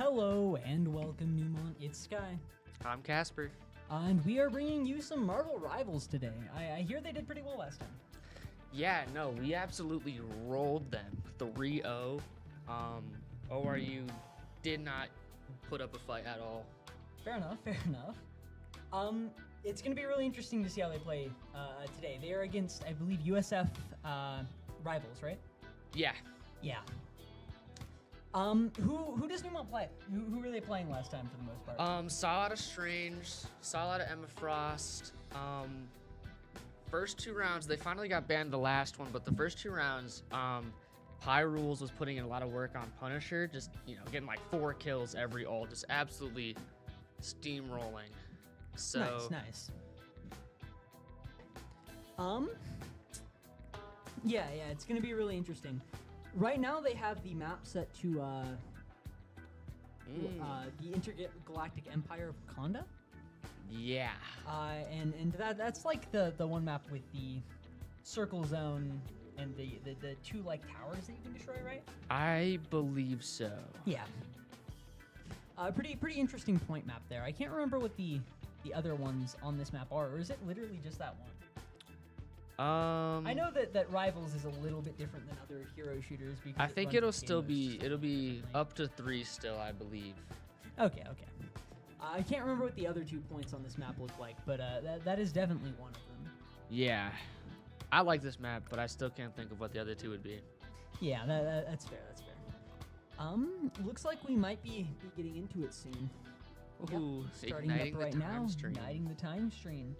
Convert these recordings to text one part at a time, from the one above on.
Hello and welcome, Neumont. It's Sky. I'm Casper. And we are bringing you some Marvel Rivals today. I hear they did pretty well last time. Yeah, no, we absolutely rolled them 3-0. ORU did not put up a fight at all. Fair enough, fair enough. It's going to be really interesting to see how they play today. They are against, I believe, USF Rivals, right? Yeah. Yeah. Who does Neumont play? Who were they playing last time for the most part? Saw a lot of Strange, saw a lot of Emma Frost. First two rounds, they finally got banned the last one, but the first two rounds, Pyrules was putting in a lot of work on Punisher, just, getting like 4 kills every ult, just absolutely steamrolling. So Nice. Yeah, it's gonna be really interesting. Right now they have the map set to the Intergalactic Empire of Wakanda. Yeah. And that's like the one map with the circle zone and the 2 like towers that you can destroy, right? I believe so. Yeah. Pretty interesting point map there. I can't remember what the other ones on this map are, or is it literally just that one? I know that Rivals is a little bit different than other hero shooters because I think it'll be up to 3 still, I believe. Okay. I can't remember what the other 2 points on this map look like, but that is definitely one of them. Yeah. I like this map, but I still can't think of what the other 2 would be. Yeah, that's fair. Looks like we might be getting into it soon. Ooh, Starting up right now, igniting the time stream.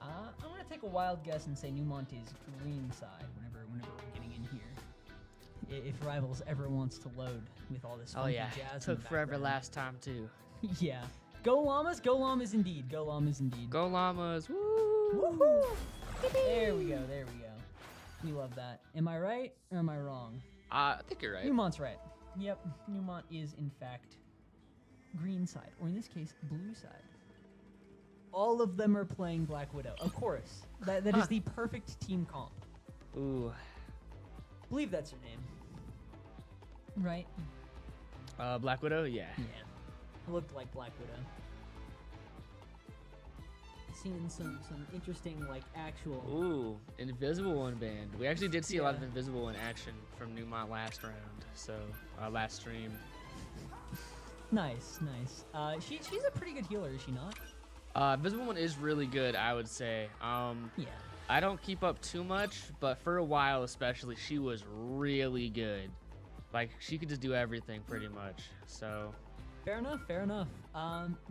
I'm gonna take a wild guess and say Neumont is green side whenever we're getting in here. If Rivals ever wants to load with all this funky jazz. Took forever last time too. Yeah. Go Llamas indeed. Go Llamas, woo! Woohoo! There we go. We love that. Am I right or am I wrong? I think you're right. Neumont's right. Yep, Neumont is in fact green side, or in this case, blue side. All of them are playing Black Widow. Of course. That is the perfect team comp. Ooh. I believe that's her name. Right? Black Widow? Yeah. Yeah. It looked like Black Widow. Seeing some interesting, like, actual... Ooh, Invisible One band. We actually did see a lot of Invisible One action from Neumont last round, so, last stream. Nice. She's a pretty good healer, is she not? Invisible One is really good, I would say. Yeah. I don't keep up too much, but for a while especially, she was really good. Like, she could just do everything pretty much, so... Fair enough.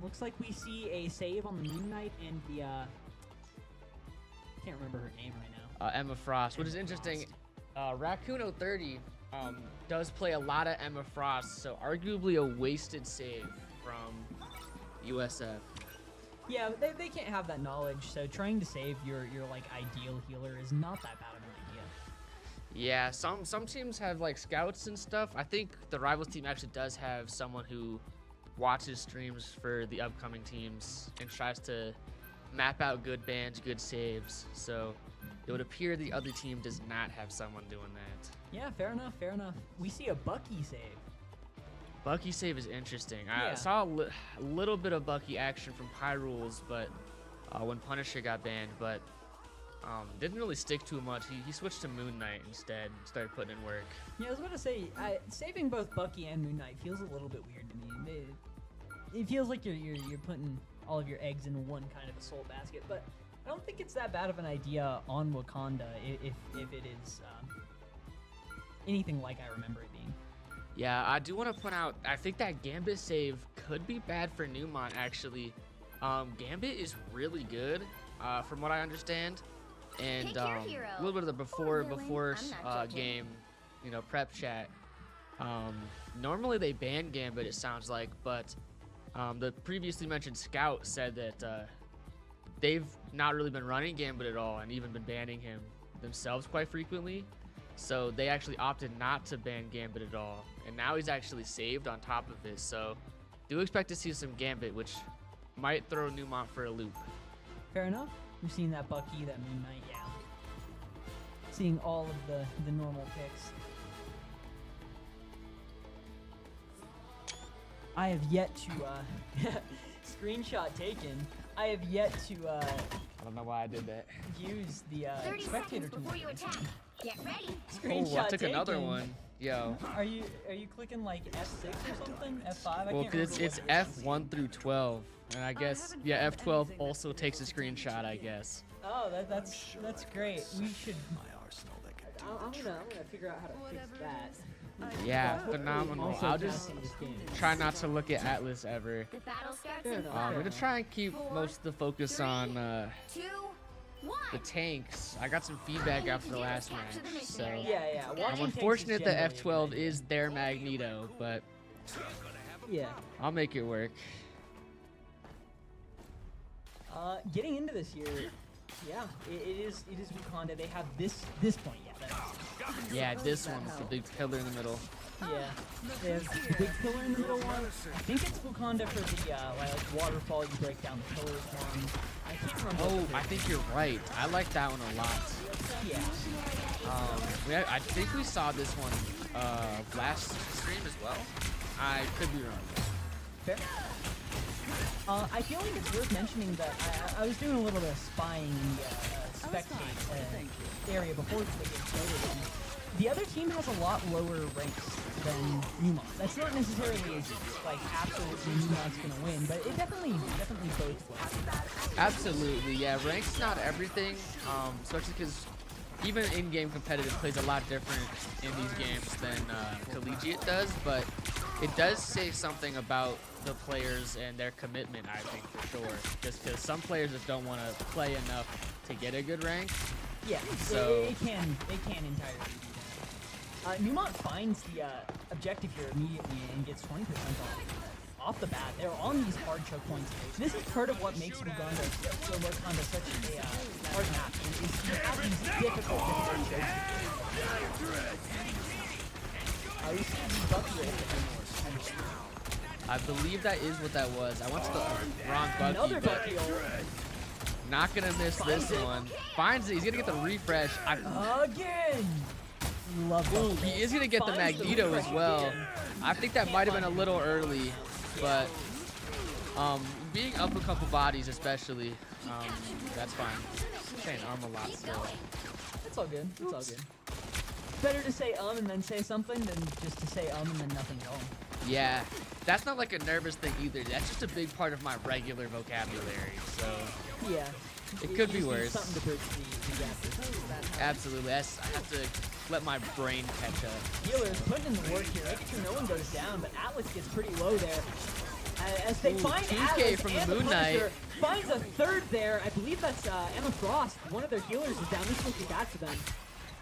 Looks like we see a save on the Moon Knight and the, can't remember her name right now. Emma Frost, which is interesting. Raccoon 030 does play a lot of Emma Frost, so arguably a wasted save from USF. Yeah, they can't have that knowledge, so trying to save your like ideal healer is not that bad of an idea. Yeah, some teams have like scouts and stuff. I think the Rivals team actually does have someone who watches streams for the upcoming teams and tries to map out good bans, good saves. So it would appear the other team does not have someone doing that. Yeah, fair enough. We see a Bucky save. Bucky save is interesting. Yeah. I saw a little bit of Bucky action from Pyrules, but when Punisher got banned, but didn't really stick too much. He switched to Moon Knight instead and started putting in work. Yeah, I was about to say, saving both Bucky and Moon Knight feels a little bit weird to me. It feels like you're putting all of your eggs in one kind of assault basket, but I don't think it's that bad of an idea on Wakanda if it is anything like I remember it being. Yeah, I do want to point out, I think that Gambit save could be bad for Neumont, actually. Gambit is really good, from what I understand. And a little bit of the before game, prep chat. Normally they ban Gambit, it sounds like, but the previously mentioned Scout said that they've not really been running Gambit at all and even been banning him themselves quite frequently. So they actually opted not to ban Gambit at all, and now he's actually saved on top of this. So do expect to see some Gambit, which might throw Neumont for a loop. Fair enough. We've seen that Bucky, that Moon Knight, yeah. Seeing all of the normal picks. I have yet to screenshot taken. I have yet to I don't know why I did that. use the 30 spectator seconds before you tool. attack. Get ready. Screenshot Oh, I took another taken. one. Yo. Are you clicking like F6 or something? F5? Well, I can't cause it's remember what it is. F1 through 12, and I guess yeah, F12 also takes a screenshot, I guess. Oh, that's great. We should. I'm gonna figure out how to fix that. Yeah, phenomenal. Also I'll just testing this game. try not to look at Atlas ever. The battle starts Fair in enough. I'm 5, gonna try and keep most of the focus on 2, 1. the tanks. I got some feedback after the last match, so Yeah. I'm Watching tanks is unfortunate that generally a F12 good is their Magneto, but idea. Yeah. I'll make it work. Getting into this year, yeah, it is Wakanda. They have this point, yeah. Yeah, this one's the big pillar in the middle. Yeah, they have the big pillar in the middle one. I think it's Wakanda for the like waterfall. You break down the pillars one. I can't remember. Oh, what I think you're right. I like that one a lot. Yeah. I think we saw this one last stream as well. I could be wrong. Fair. I feel like it's worth mentioning that I was doing a little bit of spying in the spectate area before the game started. And the other team has a lot lower ranks than Neumont. That's not necessarily like absolutely Neumont's gonna win, but it definitely bodes well. Absolutely, yeah. Rank's not everything, especially because even in-game competitive plays a lot different in these games than collegiate does, but it does say something about the players and their commitment, I think, for sure. Just because some players just don't want to play enough to get a good rank. Yeah, So it can entirely be done. Neumont finds the objective here immediately and gets 20% off the bat. They're on these hard choke points. This is part of what makes Wakanda such a hard map. Is you have these difficult chokes. We see the Bucky ult. I believe that is what that was. I went to the wrong Bucky, Another but Bucky ult. not gonna miss this one. Finds it. He's gonna get the refresh. Again. Love Ooh, that. he is gonna get the Finds Magneto as refresh well. again. I think that might have been a little early, but being up a couple bodies especially, that's fine. I'm saying a lot still. It's all good. It's all good. Better to say and then say something than just to say and then nothing at all. Yeah, that's not like a nervous thing either. That's just a big part of my regular vocabulary, so Yeah. it could be You just need worse. Something to bridge the gap. Absolutely. I have to let my brain catch up. Healers putting in the work here, making sure no one goes down, but Atlas gets pretty low there. As they find 2K Atlas from the and Moon Punisher, Knight. finds a third there. I believe that's Emma Frost. One of their healers is down. This looks bad for them.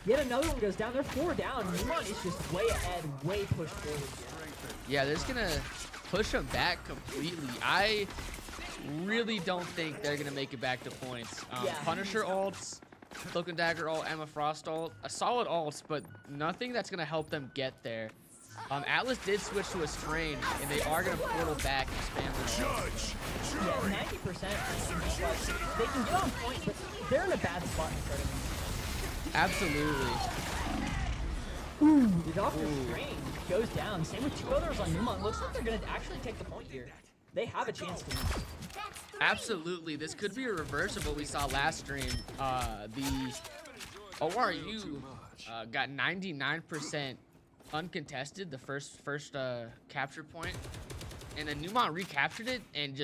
Yet another one goes down. They're 4 down. Neumont is just way ahead, way pushed forward here. Yeah, they're just gonna push them back completely. I really don't think they're gonna make it back to points. Yeah. Punisher ults, Cloak and Dagger ult, Emma Frost ult, a solid ults, but nothing that's gonna help them get there. Atlas did switch to a Strange, and they are gonna portal back and spam their ults. Yeah, 90%. They can get on point, but they're in a bad spot in front of them. Absolutely. Ooh, the Doctor Strange goes down. Same with 2 others on Neumont. Looks like they're going to actually take the point here. They have a chance to win. Absolutely. This could be a reverse of what we saw last stream. The ORU got 99% uncontested, the first capture point. And then Neumont recaptured it and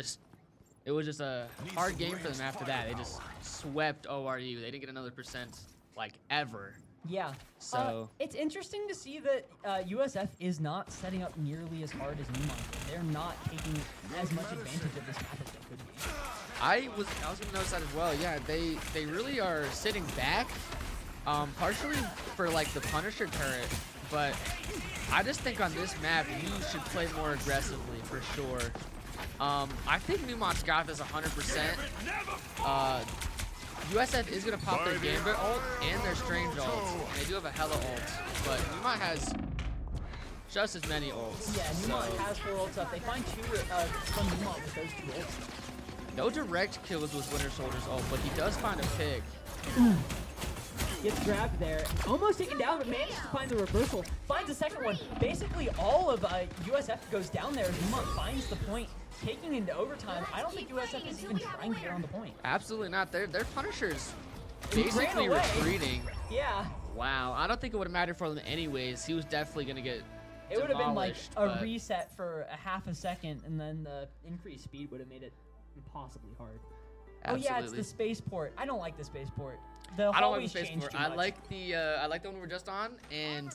it was just a hard game for them after that. They just swept ORU. They didn't get another percent like ever. Yeah. So it's interesting to see that USF is not setting up nearly as hard as Neumont. They're not taking as much advantage of this map as they could be. I was gonna notice that as well. Yeah, they really are sitting back, partially for like the Punisher turret, but I just think on this map you should play more aggressively for sure. I think Neumont's got this 100%. USF is gonna pop their Gambit ult and their Strange ult. They do have a hella ult, but Neumont has just as many ults. Yeah, Neumont has 4 ults up. They find 2 from Neumont with those 2 ults. No direct kills with Winter Soldier's ult, but he does find a pick. Gets grabbed there. Almost taken down, but manages to find the reversal. Finds the second one. Basically, all of USF goes down there. Neumont finds the point, taking into overtime. I don't think USF is even trying to get on the point. Absolutely not. Their Punisher's He ran basically away. retreating. Yeah. Wow. I don't think it would have mattered for them anyways. He was definitely going to get It would have been like demolished, a but- reset for a half a second, and then the increased speed would have made it impossibly hard. Absolutely. Oh yeah, it's the spaceport. I don't like the spaceport. The I don't like hallways the changed spaceport. too I much. like the one we were just on, and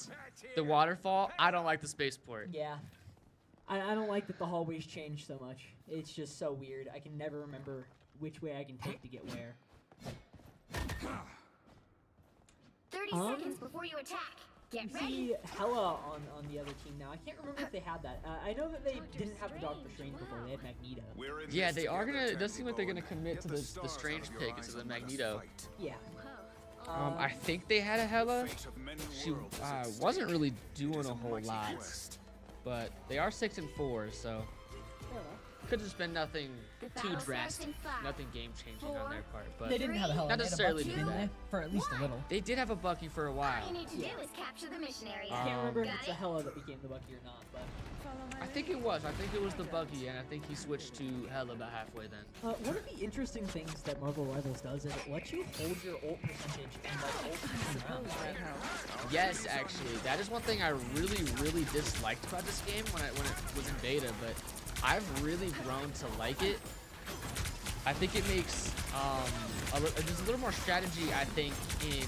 the waterfall. I don't like the spaceport. Yeah. I don't like that the hallways changed so much. It's just so weird. I can never remember which way I can take to get where. 30 seconds before you attack. Get You ready. see Hella on the other team now. I can't remember if they had that. I know that they didn't have the dog for Strange before. They had Magneto. Yeah, they are gonna. It does seem like they're gonna commit to the strange pick instead of the Magneto. Yeah. I think they had a Hella. She wasn't really doing a whole lot, but they are 6-4, so could just been nothing too drastic, nothing game changing on their part. But They didn't have a Hella. Not They had a necessarily Bucky, do didn't that. they? For at least a little. They did have a Bucky for a All while. you need to do is capture the mission area. I can't remember if it's Got the it? Hella that became the Bucky or not, but I think it was. I think it was the Bucky, and I think he switched to Hella about halfway then. one of the interesting things that Marvel Rivals does is it lets you hold your ult percentage in like ult rounds, right? Yes, actually, that is one thing I really disliked about this game when it was in beta, but I've really grown to like it. I think it makes there's a little more strategy, I think, in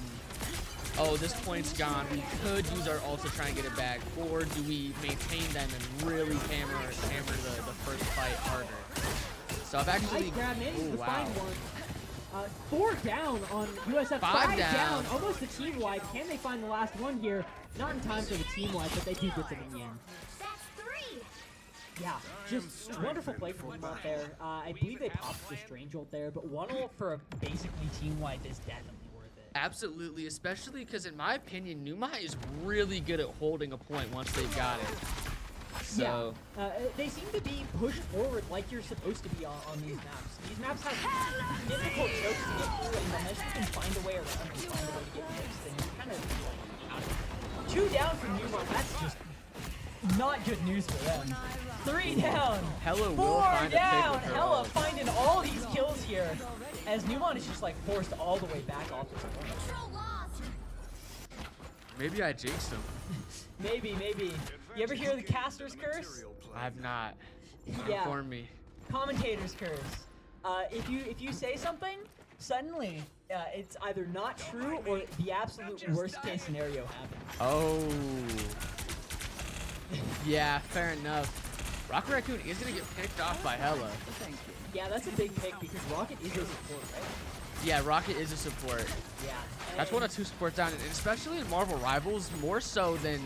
this point's gone, we could use our ult to try and get it back, or do we maintain them and really hammer the first fight harder? So I've actually Nice grab, manages ooh, to wow. find one. 4 down on USF. 5 down. Almost a team wipe. Can they find the last one here? Not in time for the team wipe, but they do get them in the end. That's 3. Yeah, just wonderful play from Neumont there. I believe they popped the Strange ult there, but one ult for a basically team wipe is definitely worth it. Absolutely, especially because in my opinion, Neumont is really good at holding a point once they've got it. So Yeah, they seem to be pushed forward like you're supposed to be on these maps. These maps have difficult chokes to get through, and unless you can find a way around and find a way to get fixed, then you're kind of out of it. 2 down from Neumont, that's just not good news for them. 3 down, Hella will 4 find a pick down, with her Hella ult. finding all these kills here, as Neumont is just like forced all the way back off this point. Control lost. Maybe I jinxed him. Maybe. You ever hear the caster's curse? I have not. Yeah. Inform me. Commentator's curse. If you say something, suddenly it's either not true or the absolute worst case scenario happens. Oh. Yeah, fair enough. Rocket Raccoon is gonna get picked off by Hella. Yeah, that's a big pick because Rocket is a support, right? Yeah, Rocket is a support. Yeah. That's one of 2 supports down, and especially in Marvel Rivals, more so than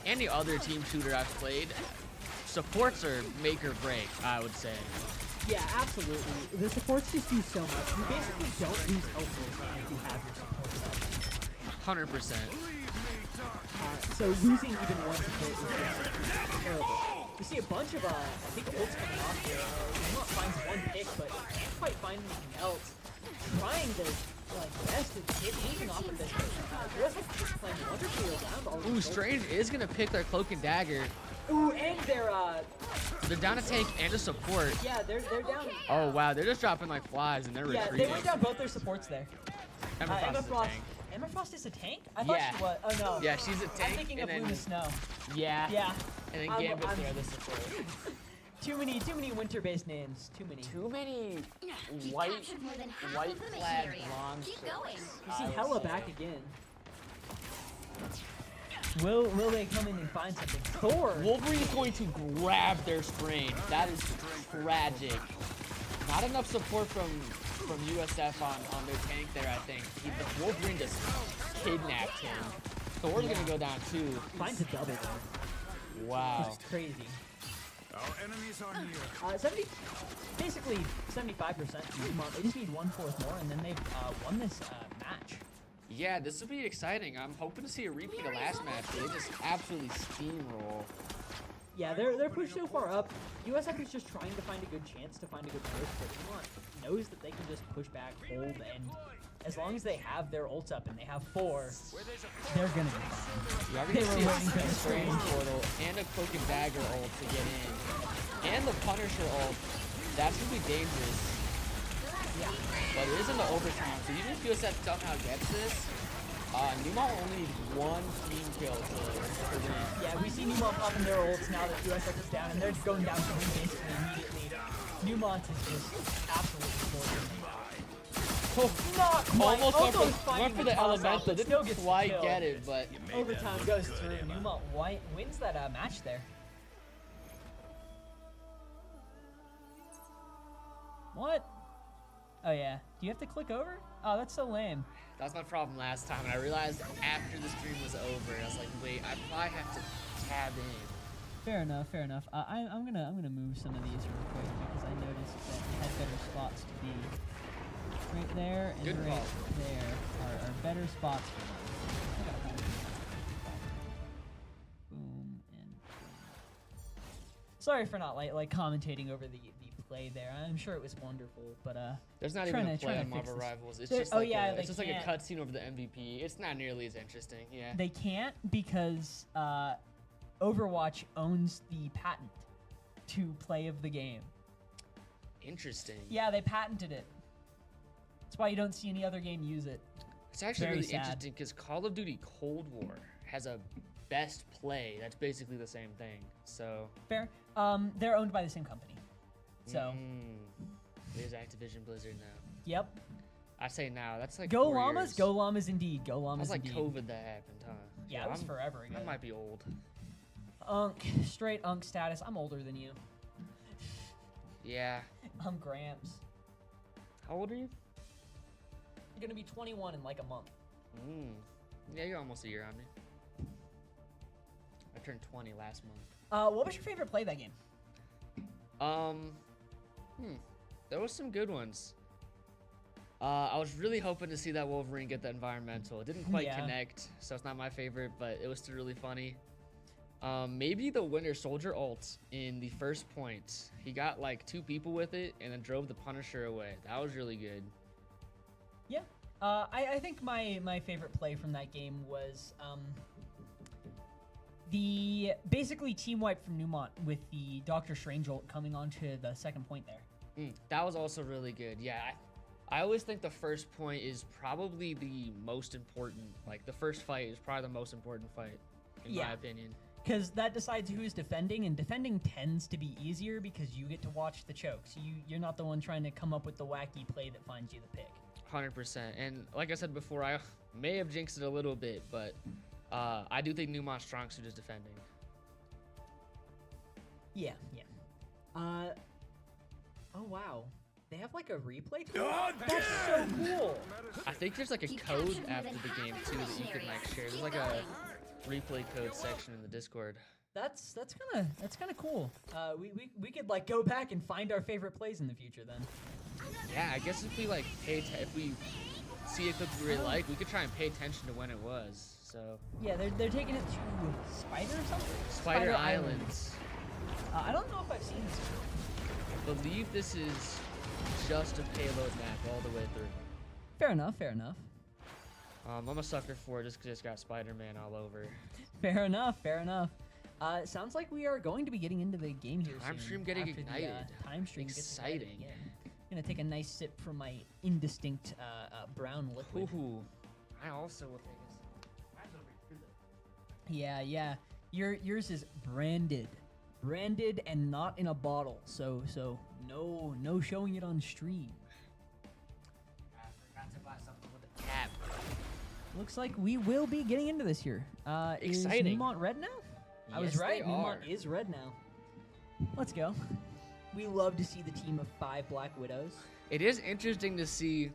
any other team shooter I've played. Supports are make or break, I would say. Yeah, absolutely. The supports just do so much. You basically don't lose helpfuls if you have your supports up. 100%. So losing even one support is just terrible. You see a bunch of, I think ults coming off here. Neumont finds one pick, but can't quite find anything else. Trying their best to get anything off of this. USF is playing wonderfully around all Ooh, Strange is gonna pick their Cloak and Dagger. Ooh, and they're down a tank and a support. yeah, they're down. Oh wow, they're just dropping like flies and they're Yeah, retreating. they went down both their supports there. Emma Frost is a tank. Emma Frost is a tank? I thought Yeah. she was. Oh no. Yeah, she's a tank. I'm thinking and of then, Luna Snow. Yeah. Yeah. And then I'm- Gambit's I'm- the other support. Too many winter-based names. Too many. Too many You've white captured more than half white of the mission clad area. blonde Keep chicks, going. You see I would Hella say. back again. Will they come in and find something? Thor. Wolverine's going to grab their Strange. That is tragic. Not enough support from USF on their tank there, I think. The Wolverine just kidnapped him. Thor's gonna go down too. Finds a double though. Wow. Which is crazy. Our enemies are near. basically 75%. They just need 1/4 more, and then they've won this match. Yeah, this will be exciting. I'm hoping to see a repeat of last match where they just absolutely steamroll. Yeah, they're pushed so far up. USF is just trying to find a good chance to find a good push, but Neumont knows that they can just push back, hold, and as long as they have their ults up and they have 4, they're gonna be fine. Yeah, we're gonna see a strange portal and a cloak and dagger ult to get in, and the Punisher ult. That's gonna be dangerous. Yeah. But it is in the overtime, so even if USF somehow gets this, Neumont only needs 1 team kill to win. Yeah, we see Neumont popping their ults now that USF is down, and they're going down 3 basically immediately. Neumont is just absolutely floored. Oh, not quite. Almost went for the elemental. Didn't quite get it, but overtime goes through. Neumont wins that match there. What? Oh yeah. Do you have to click over? Oh, that's so lame. That was my problem last time, and I realized after the stream was over, I was like, wait, I probably have to tab in. Fair enough, fair enough. I'm gonna move some of these real quick because I noticed that we had better spots to be. Right there and right there are better spots for them. I gotta hold it. Boom and boom. Sorry for not like commentating over the play there. I'm sure it was wonderful, but there's not even a play on Marvel Rivals. It's just like it's just like a cutscene over the MVP. It's not nearly as interesting. Yeah. They can't because Overwatch owns the patent to play of the game. Interesting. Yeah, they patented it. That's why you don't see any other game use it. It's actually really interesting because Call of Duty Cold War has a best play that's basically the same thing. So fair. They're owned by the same company. So there's Activision Blizzard now. Yep. I say now. That's like Go 4 Llamas. years. Go Llamas indeed. Go Llamas indeed. That's like COVID that happened, huh? Yeah, it was forever ago. I might be old. Straight Unk status. I'm older than you. Yeah. I'm Gramps. How old are you? I'm gonna be 21 in like a month. Yeah, you're almost a year on me. I turned 20 last month. What was your favorite play that game? There was some good ones. I was really hoping to see that Wolverine get that environmental. It didn't quite connect, so it's not my favorite, but it was still really funny. Maybe the Winter Soldier ult in the first point. He got like 2 people with it and then drove the Punisher away. That was really good. Yeah. I think my favorite play from that game was the basically team wipe from Neumont with the Doctor Strange ult coming onto the second point there. That was also really good. Yeah, I always think the first point is probably the most important. Like the first fight is probably the most important fight, in my opinion. Because that decides who's defending, and defending tends to be easier because you get to watch the chokes. You're not the one trying to come up with the wacky play that finds you the pick. 100%. And like I said before, I may have jinxed it a little bit, but I do think Neumont's strong suit is defending. Yeah. Oh wow, they have like a replay tool? That's so cool. I think there's like a code after the game too that you can like share. There's like a replay code section in the Discord. That's kind of cool. We could like go back and find our favorite plays in the future then. Yeah, I guess if we like if we see a clip we really like, we could try and pay attention to when it was. So yeah, they're taking it to Spider or something. Spider Islands. I don't know if I've seen this. I believe this is just a payload map all the way through. Fair enough. I'm a sucker for it just because it's got Spider-Man all over. Fair enough. Sounds like we are going to be getting into the game here Time soon. stream getting After ignited. The, time stream Exciting. Gets ignited, yeah. Gonna take a nice sip from my indistinct brown liquid. Ooh, I also will take a sip. Yeah. Yours is branded and not in a bottle. So no showing it on stream. I forgot to buy something with a cap. Looks like we will be getting into this here. Exciting. Is Neumont red now? I was Yes, right. they Neumont are. is red now. Let's go. We love to see the team of 5 Black Widows. It is interesting to see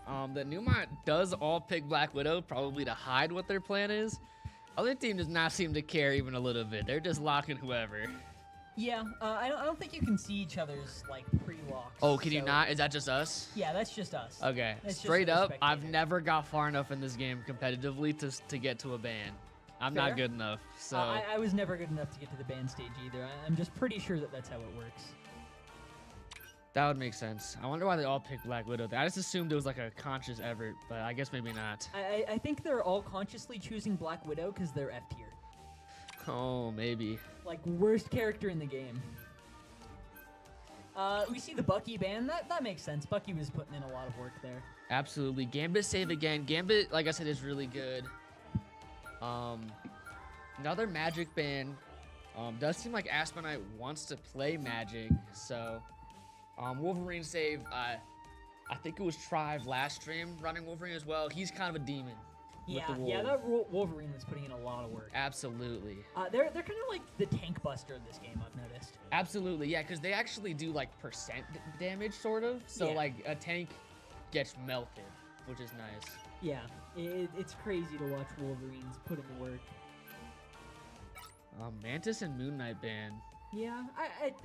that Neumont does all pick Black Widow, probably to hide what their plan is. Other team does not seem to care even a little bit. They're just locking whoever. Yeah, I don't think you can see each other's like pre-locks. Oh, can you not? Is that just us? Yeah, that's just us. Okay. That's just Straight for the up, I've spectator. never got far enough in this game competitively to get to a ban. I'm Fair. not good enough. So I was never good enough to get to the band stage either. I'm just pretty sure that that's how it works. that would make sense. I wonder why they all picked Black Widow. I just assumed it was like a conscious effort, but I guess maybe not. I think they're all consciously choosing Black Widow because they're F tier. Oh, maybe. Like, worst character in the game. We see the Bucky ban. That makes sense. Bucky was putting in a lot of work there. Absolutely. Gambit save again. Gambit, like I said, is really good. Another magic ban. Does seem like Aspenite wants to play magic, so Wolverine save. I think it was Trive last stream running Wolverine as well. He's kind of a demon. Yeah, with the yeah, wolf. that Wolverine was putting in a lot of work. Absolutely. They're kind of like the tank buster in this game, I've noticed. Absolutely, yeah, because they actually do like percent damage, sort of. So Yeah. like a tank gets melted, which is nice. Yeah, it's crazy to watch Wolverines put in the work. Mantis and Moon Knight ban. Yeah,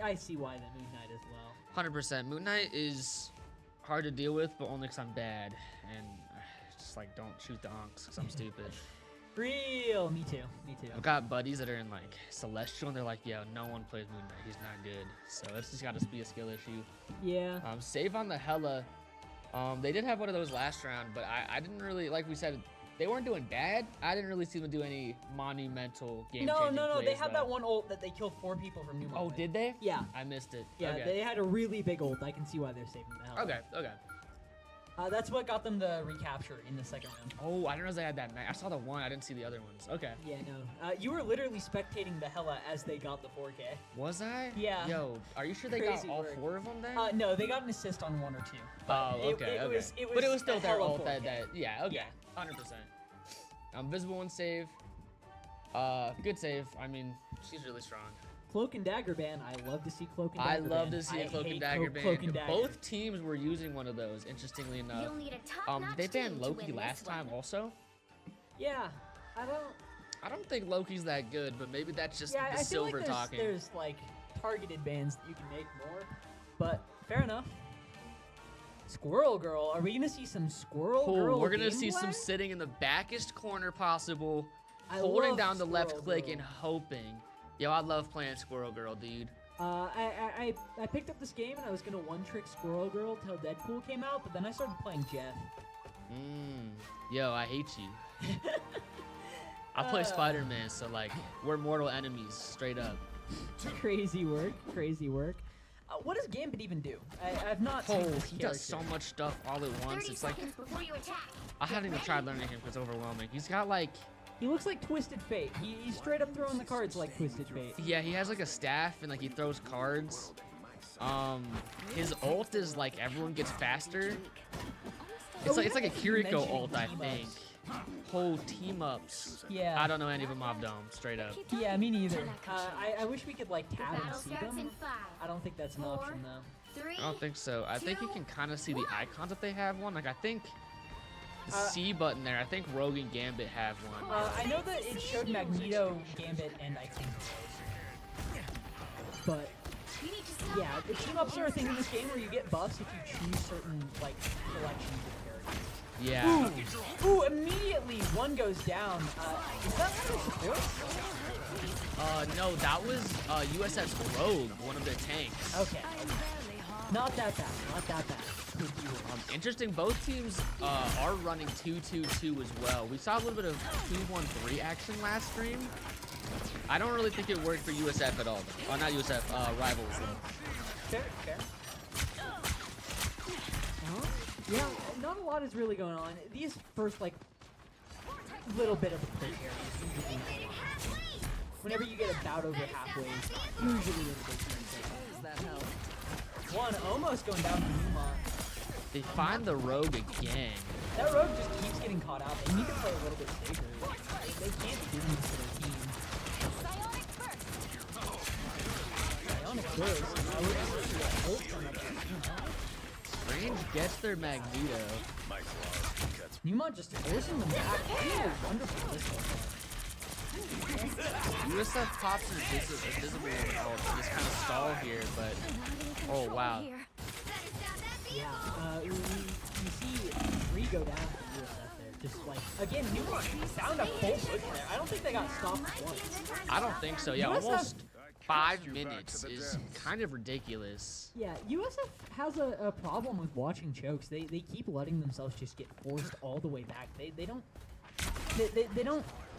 I see why the Moon Knight as well. 100%. Moon Knight is hard to deal with, but only because I'm bad. And just like, don't shoot the onks because I'm stupid. Real, me too. I've got buddies that are in like Celestial, and they're like, yo, no one plays Moon Knight. He's not good. So it's just got to be a skill issue. Yeah. Save on the Hela. They did have one of those last round, but I didn't really, like we said, they weren't doing bad. I didn't really see them do any monumental game-changing No. plays, They had though. that one ult that they killed 4 people from Neumont. Oh, with. did they? Yeah. I missed it. Yeah, Okay. they had a really big ult. I can see why they're saving the hell. Okay. That's what got them the recapture in the second round. Oh, I didn't realize they had that. I saw the one. I didn't see the other ones. Okay. Yeah, no. You were literally spectating the Hela as they got the 4K. Was I? Yeah. Yo, are you sure they got Crazy all work. 4 of them then? No, they got an assist on 1 or 2. Oh, okay, It okay. was But it was still a their Hela ult 4K. that, yeah, okay. Yeah. 100%. Visible one save. Good save. I mean, she's really strong. Cloak and Dagger ban. I love to see Cloak and I Dagger love ban. to see a I Cloak and hate Dagger ban. Cloak and Dagger. Both teams were using one of those, interestingly enough. You'll need a top-notch They banned team to Loki win last this time one. also. Yeah, I don't think Loki's that good, but maybe that's just Yeah, the I feel silver like talking. there's like targeted bans that you can make more, but fair enough. Squirrel Girl, are we gonna see some Squirrel Girl? We're gonna see some gameplay? sitting in the backest corner possible, I holding love down the left Squirrel click Girl. and hoping. Yo, I love playing Squirrel Girl, dude. I picked up this game and I was gonna one-trick Squirrel Girl till Deadpool came out, but then I started playing Jeff. Yo, I hate you. I play Spider-Man, so like, we're mortal enemies, straight up. Crazy work. What does Gambit even do? I've not seen this He character. does so much stuff all at once. 30 It's like, seconds before you attack. I haven't even tried learning him because it's overwhelming. He's got like, He looks like Twisted Fate. He's straight up throwing the cards like Twisted Fate. yeah, he has like a staff and like he throws cards. His ult is like everyone gets faster. It's like a Kiriko ult, I think. Whole team ups. Yeah. I don't know any of them off dome, straight up. Yeah, me neither. I wish we could like The tab and battle see starts in them. 5, I don't think that's an 4, option though. 3, I don't think so. I think you can kind of see the icons if they have one. Like I think the Uh, C button there. I think Rogue and Gambit have one. I know that it showed Magneto, Gambit, and I think Rose. But you need to yeah, the team ups are a thing in this game where you get buffs if you choose certain like collections of characters. Yeah. Ooh, immediately one goes down. Is that one of the supports? No, that was USS Rogue, one of their tanks. Okay. Not that bad. Interesting. Both teams are running 2-2-2 as well. We saw a little bit of 2-1-3 action last stream. I don't really think it worked for USF at all. Oh, not USF. Rivals though. Fair. Yeah, not a lot is really going on. These first, like, little bit of a quick areas usually not a lot. Whenever you get about over halfway, usually in a big team. One almost going down to Neumont. They find the Rogue again. That rogue just keeps getting caught out. They need to play a little bit safer. They can't do this to their team. Bionic Burst. I would never see a ult come up there. Strange gets their Magneto. Neumont just forcing them back. Ooh, wonderful this one. USF pops invisible and all. Just kind of stall here, but oh wow. Yeah, we see 3 go down for USF there. just like, again, Neumont found a full push there. I don't think they got stopped once. I don't think so. Yeah, USF almost 5 minutes is kind of ridiculous. Yeah, USF has a problem with watching chokes. They keep letting themselves just get forced all the way back. They don't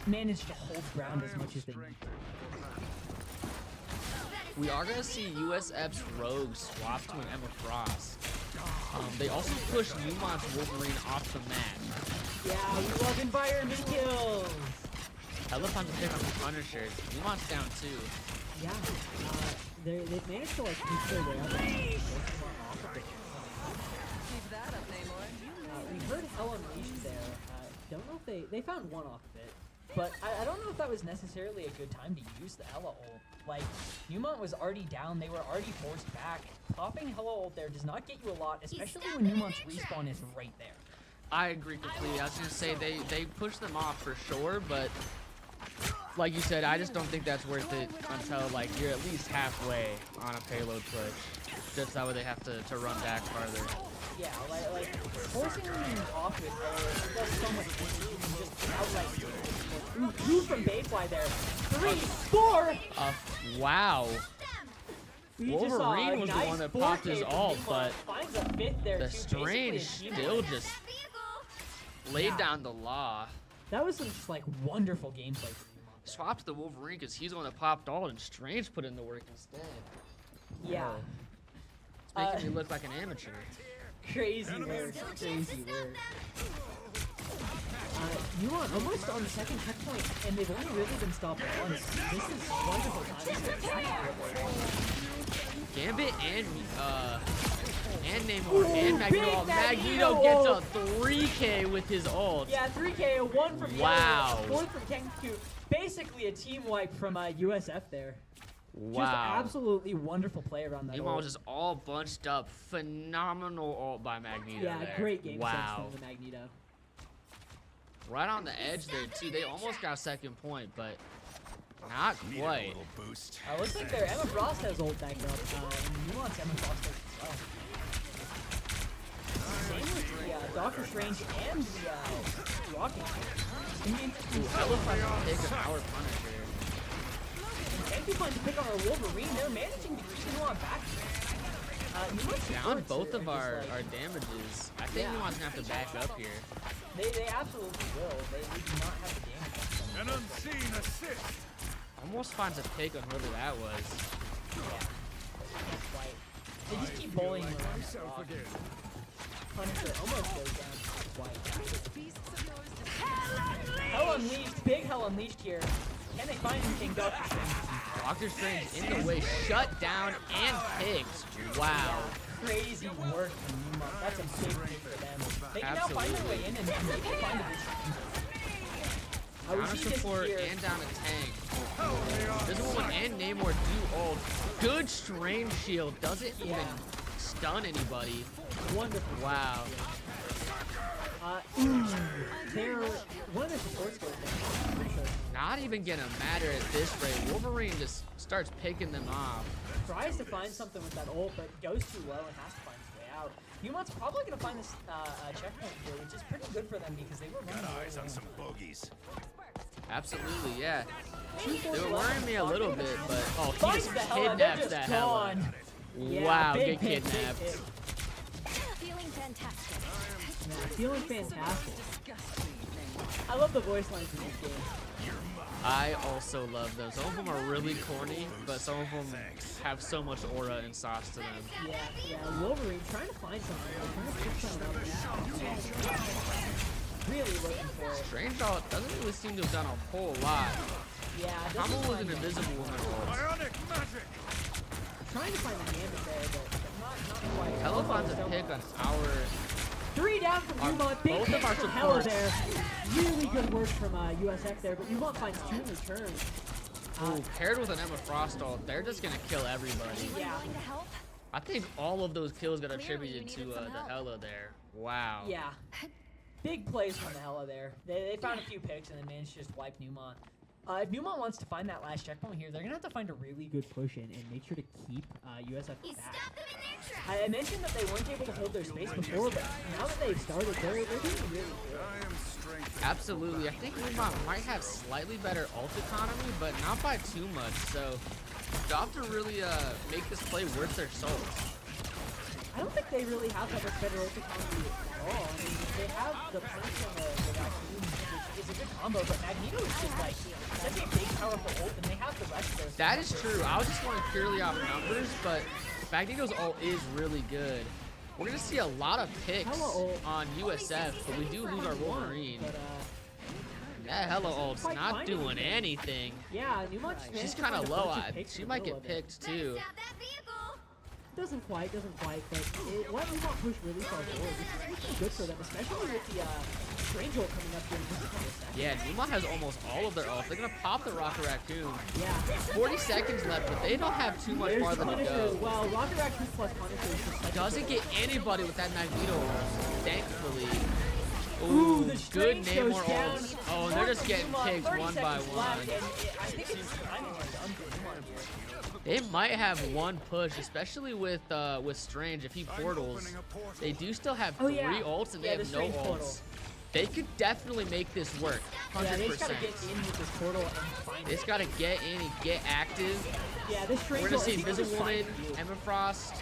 manage to hold ground as much as they need. We are gonna see USF's Rogue swap to an Emma Frost. They also pushed Neumont's Wolverine off the map. Yeah, we love environment kills. Hella fun to pick on the Punisher. Neumont's down too. Yeah, they've managed to like keep their way up. We heard Hell Unleashed there. Don't know if they found one off of it, but I don't know if that was necessarily a good time to use the Hella ult. Like, Neumont was already down, they were already forced back. Popping Hella ult there does not get you a lot, especially when Neumont's respawn is right there. I agree completely. I was gonna say they pushed them off for sure, but like you said, I just don't think that's worth it until like you're at least halfway on a payload push. Just that way they have to run back farther. Yeah, like forcing them off with does so much damage. You can just outright two from Bayfly there. 3, 4! Wow. We just saw Wolverine a was the nice one that 4K popped his from ult, Neumont, but finds a fifth there the too, Strange basically a still team just laid down the law. That was some just like wonderful gameplay for Neumont. Swapped the Wolverine because he's the one that popped ult, and Strange put in the work instead. Yeah. It's making me look like an amateur. Crazy work. Crazy work. Neumont almost on the second checkpoint, and they've only really been stopped once. This is wonderful time. Gambit and Namor and Magneto. Magneto gets a 3K with his ult. Yeah, 3K, a 1 from Wow. Yellow, 4 from Kenku. Basically a team wipe from USF there. Wow. Just absolutely wonderful play around that Neumont ult. was just all bunched up. Phenomenal ult by Magneto. Yeah, there. great game sense Wow. from the Magneto. Right on the edge there too. They almost got second point, but not quite. Looks like their Emma Frost has ult back up. Neumont's Emma Frost does as well. Same with the Doctor Strange and the Rocket. Ooh, hella fun to pick an our Punisher. Thank you fun to pick on our Wolverine. They're managing to keep Neumont back. Down both of our damages. I think Neumont's gonna have to back up here. They absolutely will. They do not have the damage. An unseen assist. Almost finds a pick on whoever that was. Yeah. That's right. They just keep bullying him around that rock. Punisher almost goes down. White. Hell Unleashed. Big Hell Unleashed here. Can they find anything? Doctor Strange? Doctor Strange in the way, shut down and picked. Wow. Crazy work from Neumont. That's a big thing for them. They can now find their way in and maybe find a Down a support and down a tank. This woman and Namor do ult. Good Strange shield. Doesn't even stun anybody. Wonderful. Wow. They're one of their supports goes down. Not even gonna matter at this rate. Wolverine just starts picking them off. Tries to find something with that ult, but goes too low and has to find his way out. Neumont's probably going to find this checkpoint here, which is pretty good for them because they were running Eyes on some bogeys. Absolutely, yeah. They were left. worrying me a little bit, but oh, he Finds just the Hella, they're kidnaps just that Hella. gone. Yeah, Wow, big get pick, kidnapped. big pick. Feeling fantastic. Yeah, feeling fantastic. I love the voice lines in this game. I also love them. Some of them are really corny, but some of them have so much aura and sauce to them. Yeah, Wolverine trying to find something. Trying to pick something up. Really looking for it. Strange ult doesn't really seem to have done a whole lot. Yeah, Combo was an invisible woman ult. Bionic magic. trying to find the gambit there, but not quite. Hella finds a pick on our 3 down from Neumont. Big both hit of our from Hella supports. there. Really good work from USF there, but Neumont finds 2 in return. Ooh, paired with an Emma Frost ult, they're just gonna kill everybody. Yeah. Willing to help? I think all of those kills got Clearly attributed you to needed some the help. Hella there. Wow. Yeah. Big plays from the Hella there. They found a few picks and then managed to just wipe Neumont. If Neumont wants to find that last checkpoint here, they're gonna have to find a really good push in and make sure to keep USF You back. stopped them in their tracks. I mentioned that they weren't able to hold their space before, but now that they've started, they're doing really good. I am strength. Absolutely. I think Neumont might have slightly better ult economy, but not by too much. So they'll have to really make this play worth their souls. I don't think they really have that much better ult economy at all. I mean, they have the punch and the vacuum, which is a good combo, but Magneto is just like such a big, powerful ult, and they have the rest of those. That is true. I was just going purely off numbers, but Magneto's ult is really good. We're going to see a lot of picks on USF, but we do lose our Wolverine. But, That Hella ult's not doing anything. yeah, Neumont She's kind of low. She might get picked too. Stop that vehicle. Doesn't quite, but what Neumont push really far forward, which is actually good for them, especially with the Strange ult coming up here in just a couple seconds. Yeah, Neumont has almost all of their ult. They're gonna pop the Rocket Raccoon. Yeah. 40 seconds left, but they don't have too much There's farther to Punisher. go. Well, Rocket Raccoon plus Punisher is just such a Doesn't good get anybody with that Magneto ult, thankfully. Ooh, the good Strange goes Namor down. ults. Oh, and they're just getting Neumont, picked 30 one by seconds one. left, and I think it's timing is done for Neumont here. They might have one push, especially with Strange. If he portals, they do still have Oh, three yeah. ults, and Yeah, they the have no Strange portal. ults. They could definitely make this work, 100%. Yeah, they just gotta get in with this portal and find They it. just gotta get in and get active. Yeah, this Strange We're gonna ult, see if you can Invisible just find Woman, it. Emma Frost,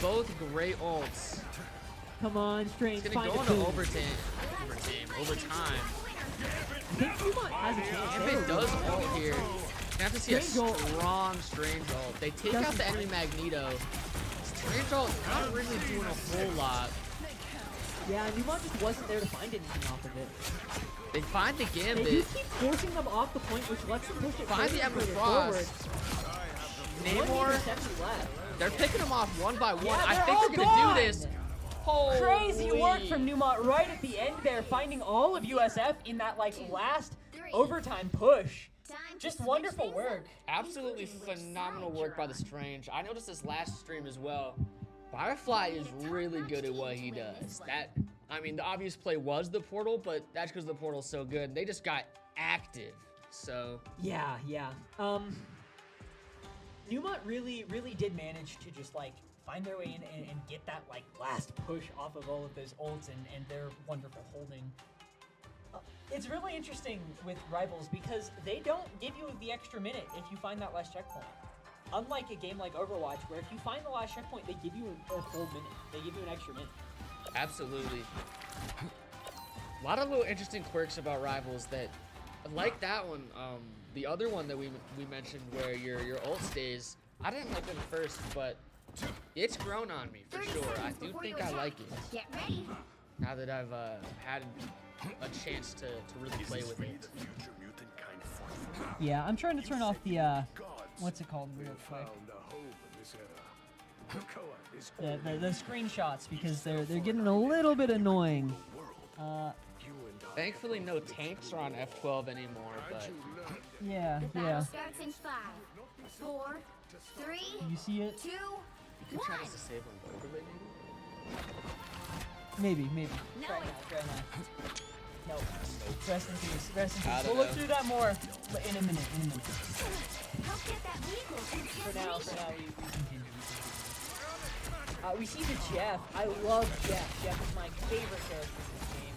both great ults. Come on, Strange, It's find gonna a go into coup. overtime. I think Neumont has a chance. If They it were does really ult good. here, you have to see a Strange ult. strong Strange ult. They take out the enemy Magneto. Strange ult not really doing a whole lot. Yeah, Neumont just wasn't there to find anything off of it. They find the They do Gambit, keep forcing them off the point, which lets them push it find further the and Emma further Frost. forward. One Namor. interception left. They're picking them off one by one. Yeah, I they're think all they're gonna gone. do this. Holy. Crazy work from Neumont right at the end there, finding all of USF in that like last overtime push. Time to Just switch wonderful things work. Absolutely phenomenal work by the Strange. I noticed this last stream as well. Firefly is really good at what he does. I mean, the obvious play was the portal, but that's because the portal's so good. They just got active. So Yeah. Neumont really did manage to just like find their way in and get that like last push off of all of those ults and their wonderful holding. It's really interesting with Rivals because they don't give you the extra minute if you find that last checkpoint. Unlike a game like Overwatch, where if you find the last checkpoint, they give you a full minute. They give you an extra minute. absolutely. A lot of little interesting quirks about Rivals that, like that one, the other one that we mentioned where your ult stays. I didn't like it at first, but it's grown on me for 30 sure. I seconds do before think you I attack. like it Get ready. now that I've had a chance to really play with it. Yeah, I'm trying to turn off the what's it called real quick? The screenshots because they're getting a little bit annoying. Thankfully, no tanks are on F12 anymore, but Yeah. The battle starts in 5, 4, 3, You see it? 2, you could try to 1. disable an overlay maybe? Maybe. No, Try now. No. Rest in peace. Rest in I peace. don't We'll look know. through that more in a minute. Help get that vehicle. For now, we continue. We see the Jeff. I love Jeff. Jeff is my favorite character in this game.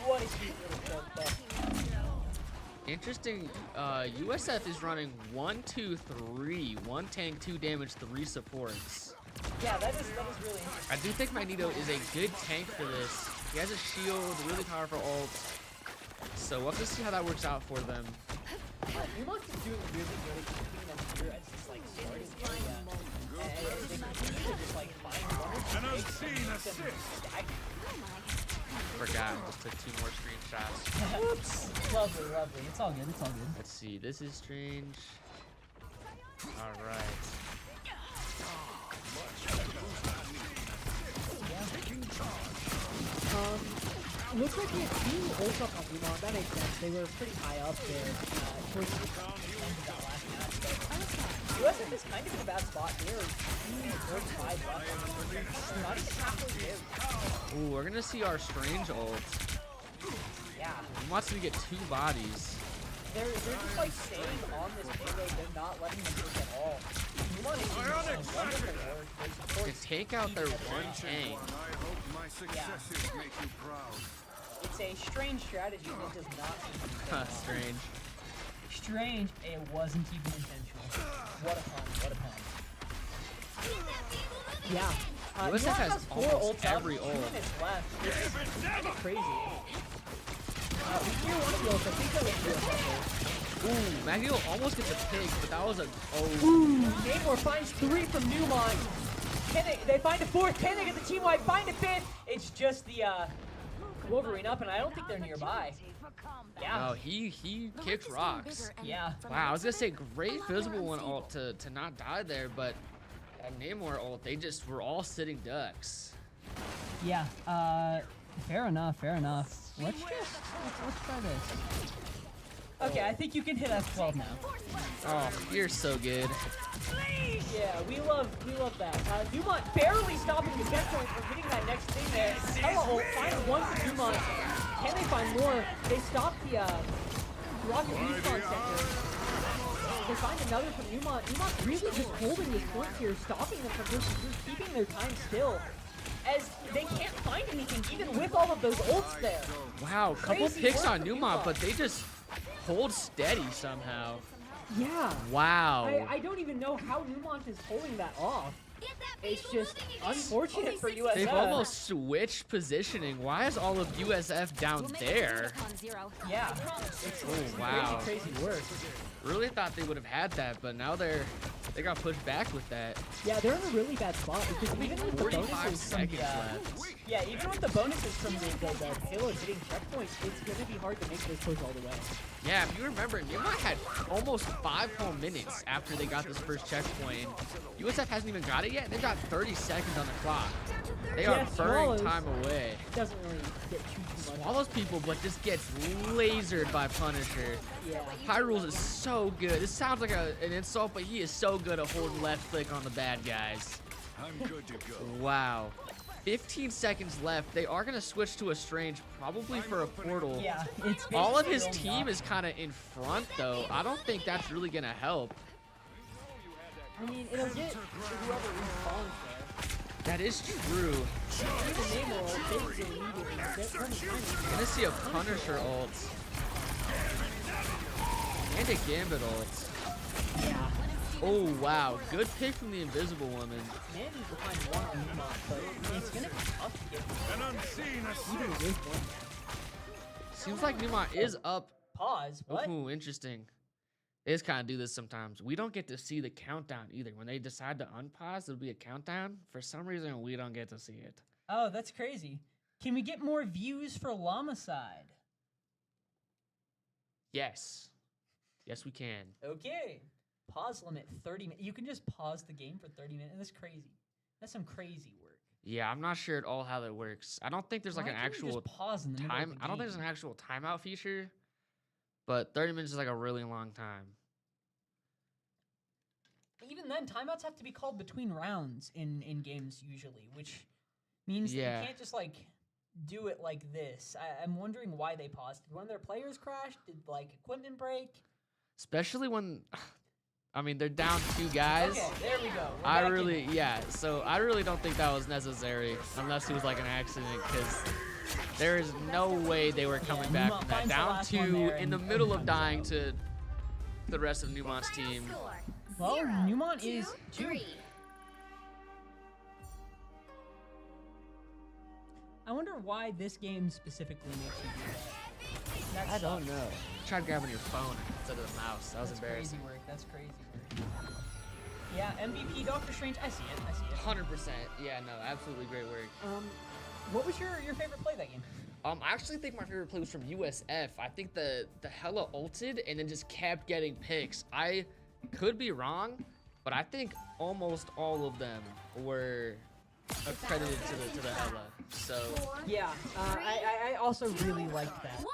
What a cute little character. Interesting. USF is running 1, 2, 3. 1 tank, 2 damage, 3 supports. Yeah, that is really interesting. I do think Magneto is a good tank for this. He has a shield, really powerful ult. So we'll have to see how that works out for them. Neumont is doing really good at keeping them here as this like starting area. And they continue to just like find one or two An big unseen things and assist. stack. Forgot, just took 2 more screenshots. Whoops. Lovely. It's all good. Let's see, this is Strange. Alright. Looks like we had 2 ults up on Neumont. That makes sense. They were pretty high up there towards the end of that last match. But USF is kind of in a bad spot here. 2-5 left. They're not even halfway there. Ooh, we're gonna see our Strange ult. Yeah. He wants to get 2 bodies. they're just like staying on this payload. They're not letting them push at all. Neumont is doing some wonderful work. They support To take out their one tank. I hope my successes make you proud. It's a strange strategy that does not seem to be paying off. Strange. Strange. It wasn't even intentional. What a pun. What a pun. Yeah. USF Neumont has four almost ults up, every 2 ult. minutes left. It's kind of crazy. We hear one of the ults. I think that was USF. Ooh, Magneto almost gets a pick, but that was a Ooh, Namor finds 3 from Neumont. They find a 4th. Can they get the team wide? Find a 5th. It's just the Wolverine up, and I don't think they're nearby. Yeah. Oh, he kicked rocks. Yeah. Wow, I was gonna say great visible one ult to not die there, but that Namor ult, they just were all sitting ducks. Yeah. Fair enough. Fair enough. Let's try this. Okay, I think you can hit F12 now. Oh, you're so good. Yeah, we love that. Neumont barely stopping the checkpoint from getting that next thing there. Hella ult, find one for Neumont. Can they find more? They stop the rocket respawn center. They find another from Neumont. Neumont really just holding this point here, stopping them from just keeping their time still. As they can't find anything, even with all of those ults there. Wow, couple Crazy picks work on from Neumont, but they just hold steady somehow. Yeah. Wow. I don't even know how Neumont is pulling that off. It's just unfortunate for USF. They've almost switched positioning. Why is all of USF down there? Yeah. Oh, wow. Crazy work. Really thought they would have had that, but now they got pushed back with that. Yeah, they're in a really bad spot because even with the 45 bonuses from seconds the, left. yeah, even with the bonuses from the payload hitting checkpoints, it's gonna be hard to make those push all the way. Yeah, if you remember, Neumont had almost 5 whole minutes after they got this first checkpoint. USF hasn't even got it yet, and they've got 30 seconds on the clock. They are burning time away. Doesn't really get too much. Swallows people, but just gets lasered by Punisher. Yeah. Hyrule's is so good. This sounds like an insult, but he is so good at holding left click on the bad guys. I'm good to go. Wow. 15 seconds left. They are going to switch to a Strange, probably for a portal. Yeah, it's All of his basically team is kind of in front, though. I don't think that's really going to help. I mean, it'll get whoever respawns there. That is true. Even Namor will take it immediately. They're I'm going to see a Punisher ult. And a Gambit ult. Yeah. Oh, wow. Good pick from the Invisible Woman. Mandy's behind one on Neumont, but it's gonna be tough to get An unseen even assist. with one. Seems like Neumont is up. Pause. What? Ooh, interesting. They just kind of do this sometimes. We don't get to see the countdown either. When they decide to unpause, there'll be a countdown. For some reason, we don't get to see it. Oh, that's crazy. Can we get more views for Llama-side? Yes. Yes, we can. Okay. Pause limit 30 minutes. You can just pause the game for 30 minutes. That's crazy. That's some crazy work. Yeah, I'm not sure at all how that works. I don't think there's like Why an can't you actual just pause in the middle of time. the I don't think there's game? an actual timeout feature, but 30 minutes is like a really long time. Even then, timeouts have to be called between rounds in games usually, which means that Yeah. you can't just like do it like this. I'm wondering why they paused. Did one of their players crash? Did like equipment break? Especially when, I mean, they're down 2 guys. Okay, there we go. We're I back in. really, yeah, so I really don't think that was necessary unless it was like an accident, because there is no way they were coming back Neumont from that. finds the Down last one 2 there in the and middle of comes dying out. to the rest of Neumont's team. Well, Neumont is 2. I wonder why this game specifically makes you do that. That I don't sucks. know. Try grabbing your phone instead of the mouse. That was That's embarrassing. crazy work. That's crazy work. Yeah, MVP Doctor Strange. I see it. I see it. 100%. Yeah, no, absolutely great work. What was your favorite play that game? I actually think my favorite play was from USF. I think the Hella ulted and then just kept getting picks. I could be wrong, but I think almost all of them were accredited to the Hella. So Yeah, I also really liked that.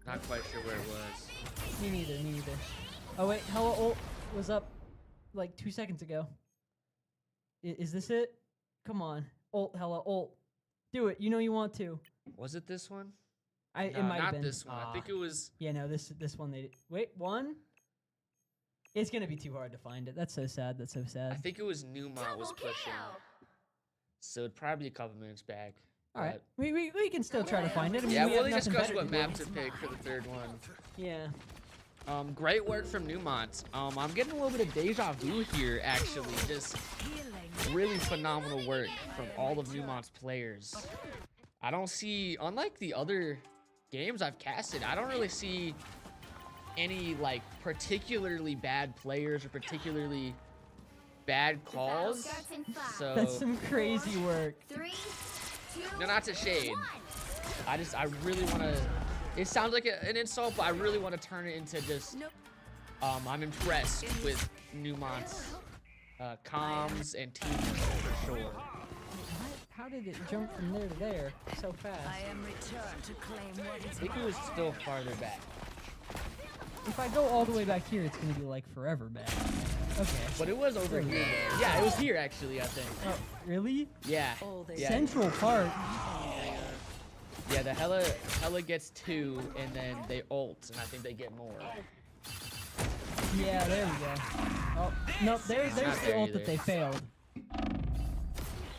not quite sure where it was. Me neither. Me neither. Oh wait, Hella ult was up like 2 seconds ago. Is this it? Come on, ult Hella ult. Do it. You know you want to. Was it this one? It No, might have not been. this one. I think it was. Yeah, no, this one they wait, one? It's gonna be too hard to find it. That's so sad. That's so I sad. think it was Neumont was Double pushing. kill. So it'd probably be a couple minutes back. All right, but- we can still try to find it. I mean, Yeah, we we'll have nothing discuss better what to do. map to pick for the third one. Yeah. Great work from Neumont. I'm getting a little bit of deja vu here, actually. Just really phenomenal work from all of Neumont's players. I don't see, unlike the other games I've casted, I don't really see any like particularly bad players or particularly bad calls. Starts in 5, So That's some crazy work. 3, 2, no, not to shade. 1. I really want to. It sounds like an insult, but I really want to turn it into just. I'm impressed with Neumont's comms and teamwork for sure. How did it jump from there to there so fast? I am returned to claim what I is think it was still farther back, If I go all the way back here, it's gonna be like forever back. Okay. but it was over here. Though. Yeah, it was here actually. I think. Oh, really? Yeah. all they Yeah. Central Park. Yeah. The Hella gets 2, and then they ult, and I think they get more. Yeah, there we go. Oh, no, there's Not the there ult either. that they failed.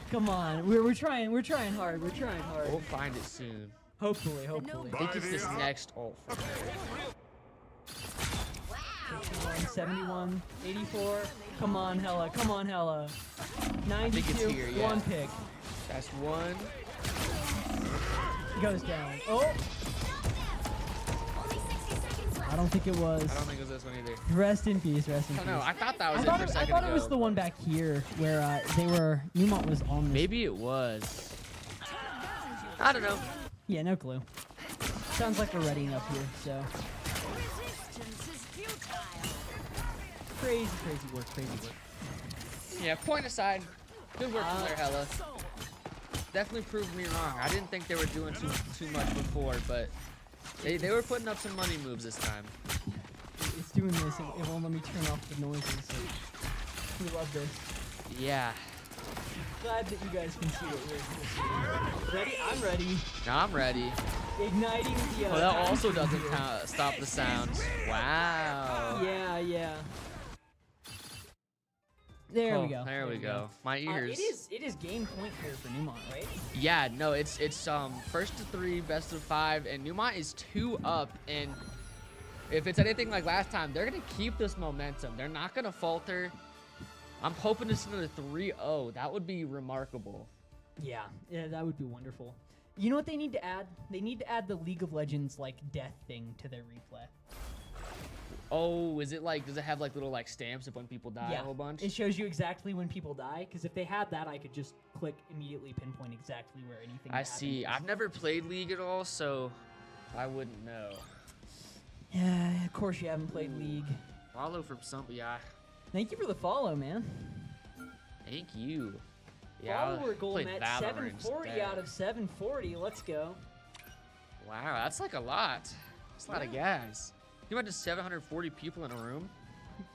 Come on, we're trying hard, We'll find it soon. Hopefully. I think it's this next ult. For her. 71, 84. Come on, Hella. 92, it's here, yeah. one pick. That's 1. Goes down. Oh, Only 60 seconds left. I don't think it was. I don't think it was this one either. Rest in peace, rest in I peace. don't know. I thought that was I it thought for a it, I second thought ago. it was the one back here where Neumont was on this. Maybe it was. I don't know. Yeah, no clue. Sounds like we're readying up here, so. resistance is futile. Crazy work. Yeah, point aside. Good work from there, Hella. Definitely proved me wrong. I didn't think they were doing too much before, but they were putting up some money moves this time. It's doing this, it won't let me turn off the noises. We love this. Yeah. Glad that you guys can see what we're seeing. Ready? I'm ready. Now I'm ready. Igniting the Well, that also doesn't stop the sounds. Wow. Yeah. There we Cool. go. There we go. My ears. It is game point here for Neumont, right? Yeah, no, it's first to 3, best of 5, and Neumont is 2 up, and if it's anything like last time, they're gonna keep this momentum. They're not gonna falter. I'm hoping it's another 3-0. That would be remarkable. Yeah, that would be wonderful. You know what they need to add? They need to add the League of Legends like death thing to their replay. Oh, is it like, does it have like little like stamps of when people die a whole bunch? It shows you exactly when people die. Because if they had that, I could just click immediately pinpoint exactly where anything. I see. I've never played League at all, so I wouldn't know. Yeah, of course you haven't played League. Follow from some, yeah. Thank you for the follow, man. Thank you. Yeah, Follower goal played met Valorant 740 instead. out of 740. Let's go. Wow, that's like a lot. That's a lot of guys. You imagine 740 people in a room?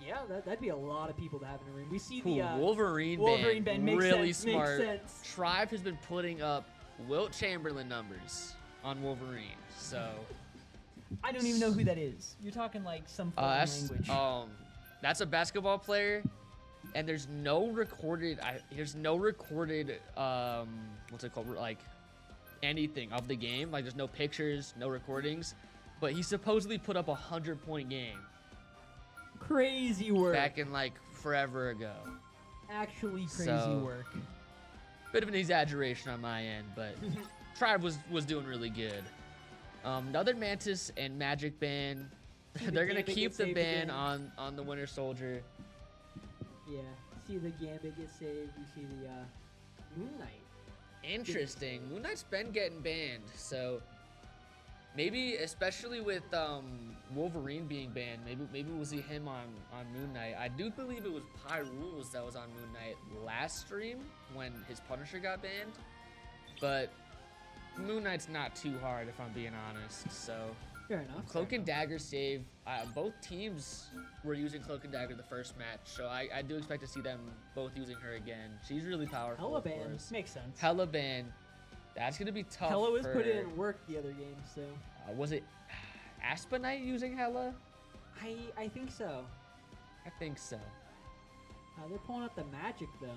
Yeah, that'd be a lot of people to have in a room. We see Cool. the Wolverine band makes really sense, makes smart. sense. Tribe has been putting up Wilt Chamberlain numbers on Wolverine, so I don't even know who that is. You're talking like some foreign language. that's a basketball player, and there's no recorded. What's it called? Like anything of the game. Like there's no pictures, no recordings, but he supposedly put up a 100-point game Crazy work. back in like forever ago. Actually crazy So- work. Bit of an exaggeration on my end, but Tribe was doing really good. Another Mantis and Magic ban. See the They're gonna Gambit keep get the saved ban again. on the Winter Soldier. Yeah. See the Gambit get saved. You see the Moon Knight. Interesting. Moon Knight's been getting banned, so maybe, especially with Wolverine being banned, maybe we'll see him on Moon Knight. I do believe it was Pyrules that was on Moon Knight last stream when his Punisher got banned, but Moon Knight's not too hard if I'm being honest. So Fair enough. Cloak and Dagger save. Both teams were using Cloak and Dagger the first match, so I do expect to see them both using her again. She's really powerful. Hella of ban. course. Makes sense. Hella ban. That's gonna be tough. Hello has put in work the other game, so. Was it Aspenite using Hella? I think so. I think so. They're pulling up the magic though.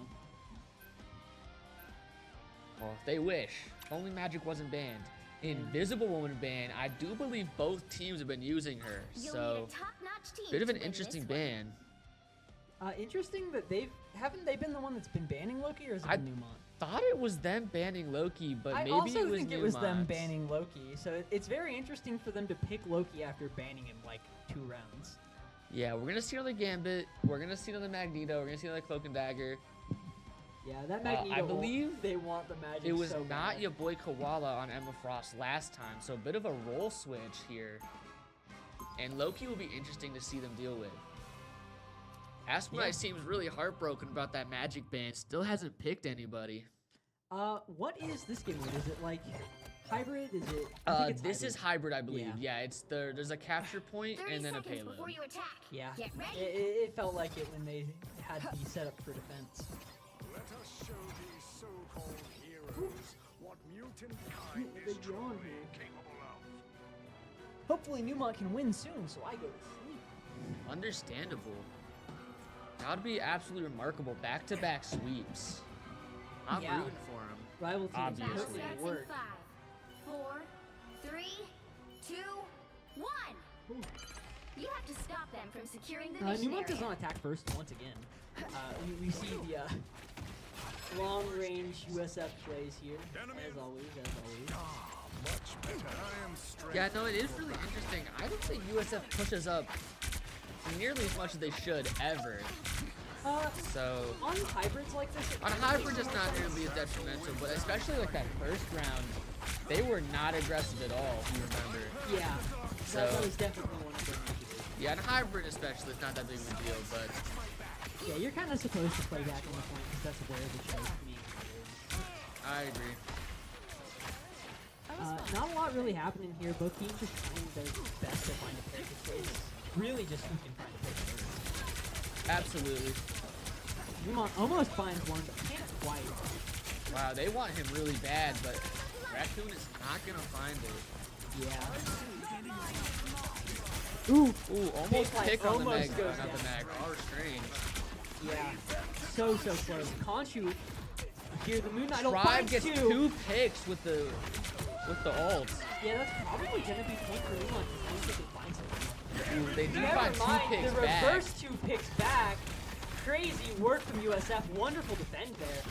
Well, if they wish. If only magic wasn't banned. Invisible Woman banned. I do believe both teams have been using her. So, bit of an interesting ban. Interesting that haven't they been the one that's been banning Loki, or is it Neumont? Thought it was them banning Loki, but maybe it was I also think it was them Neumont. banning Loki. So it's very interesting for them to pick Loki after banning him like 2 rounds. Yeah, we're gonna see another Gambit. We're gonna see another Magneto. We're gonna see another Cloak and Dagger. Yeah, that Magneto. I believe they want the magic. It was so not bad. your boy Koala on Emma Frost last time, so a bit of a role switch here. And Loki will be interesting to see them deal with. Aspenite seems really heartbroken about that magic ban. Still hasn't picked anybody. What is this game mode? Is it like hybrid? Is it? I think it's this hybrid. is hybrid, I believe. Yeah, it's there's a capture point and then a payload. Before you attack. Yeah, Get ready. it felt like it when they had the setup for defense. Let us show these so-called heroes what mutant kind Big is truly yawn here. capable of. Hopefully Neumont can win soon, so I go to sleep. Understandable. That would be absolutely remarkable. Back-to-back sweeps. I'm Yeah. rooting for him. Rival teams Obviously. putting in Starts work. in 5, 4, 3, 2, 1. Ooh. You have to stop them from securing the Neumont does area. not attack first once again. We see the long-range USF plays here, as always. Much better. I am strength. Yeah, no, it is really interesting. I don't think USF pushes up nearly as much as they should ever. So On hybrids like this, on hybrid, it's not nearly as detrimental, but especially like that first round, they were not aggressive at all. If you remember. yeah, So- that was definitely one of them. Yeah, in hybrid especially, it's not that big of a deal, but Yeah, you're kind of supposed to play back on the point because that's where the choice means is. I agree. Not a lot really happening here. Both teams just trying their best to find a pick. It's really just who can find a pick first. Absolutely. Neumont almost finds one, but can't quite. Wow, they want him really bad, but Raccoon is not gonna find it. Yeah. Ooh, Ooh, almost Pick pick on the almost mag, goes not the down. mag. All restrained. yeah. So close. Conchu here, the Moon Knight Tribe finds gets 2 picks with the ult. Yeah, that's probably gonna be point for Neumont to see if they can find something. Ooh, they do Never find 2 mind, picks the back. reverse 2 picks back. Crazy work from USF. Wonderful defend there.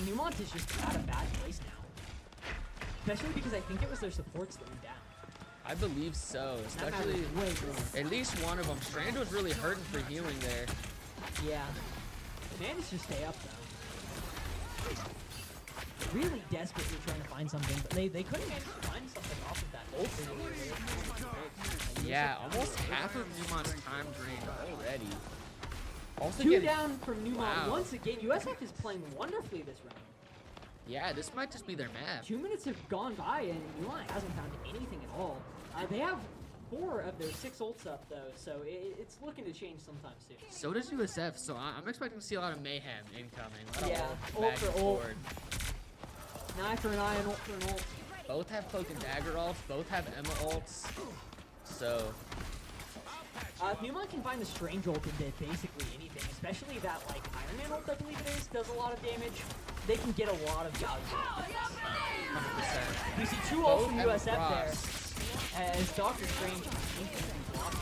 Neumont is just at a bad place now. Especially because I think it was their supports that went down. I believe so, That especially matters way more. at least one of them. Strand was really hurting for healing there. Yeah. Managed to stay up though. Really desperately trying to find something, but they couldn't manage to find something off of that ult. Yeah, almost half of Neumont's time drained already. Also 2 getting, down from Neumont Wow. once again. USF is playing wonderfully this round. yeah, this might just be their map. 2 minutes have gone by and Neumont hasn't found anything at all. They have 4 of their 6 ults up though, so it's looking to change sometime soon. So does USF, so I'm expecting to see a lot of mayhem incoming. A lot of Yeah, ult ult back for and ult. forward. An eye for an eye and ult for an ult. Both have Cloak and Dagger ults, both have Emma ults. So, If Neumont can find the Strange ult into basically anything, especially that like Iron Man ult I believe it is, does a lot of damage, they can get a lot of value. 100%. You see 2 ults Both from Emma USF there, Frost. as Doctor Strange instantly blocks.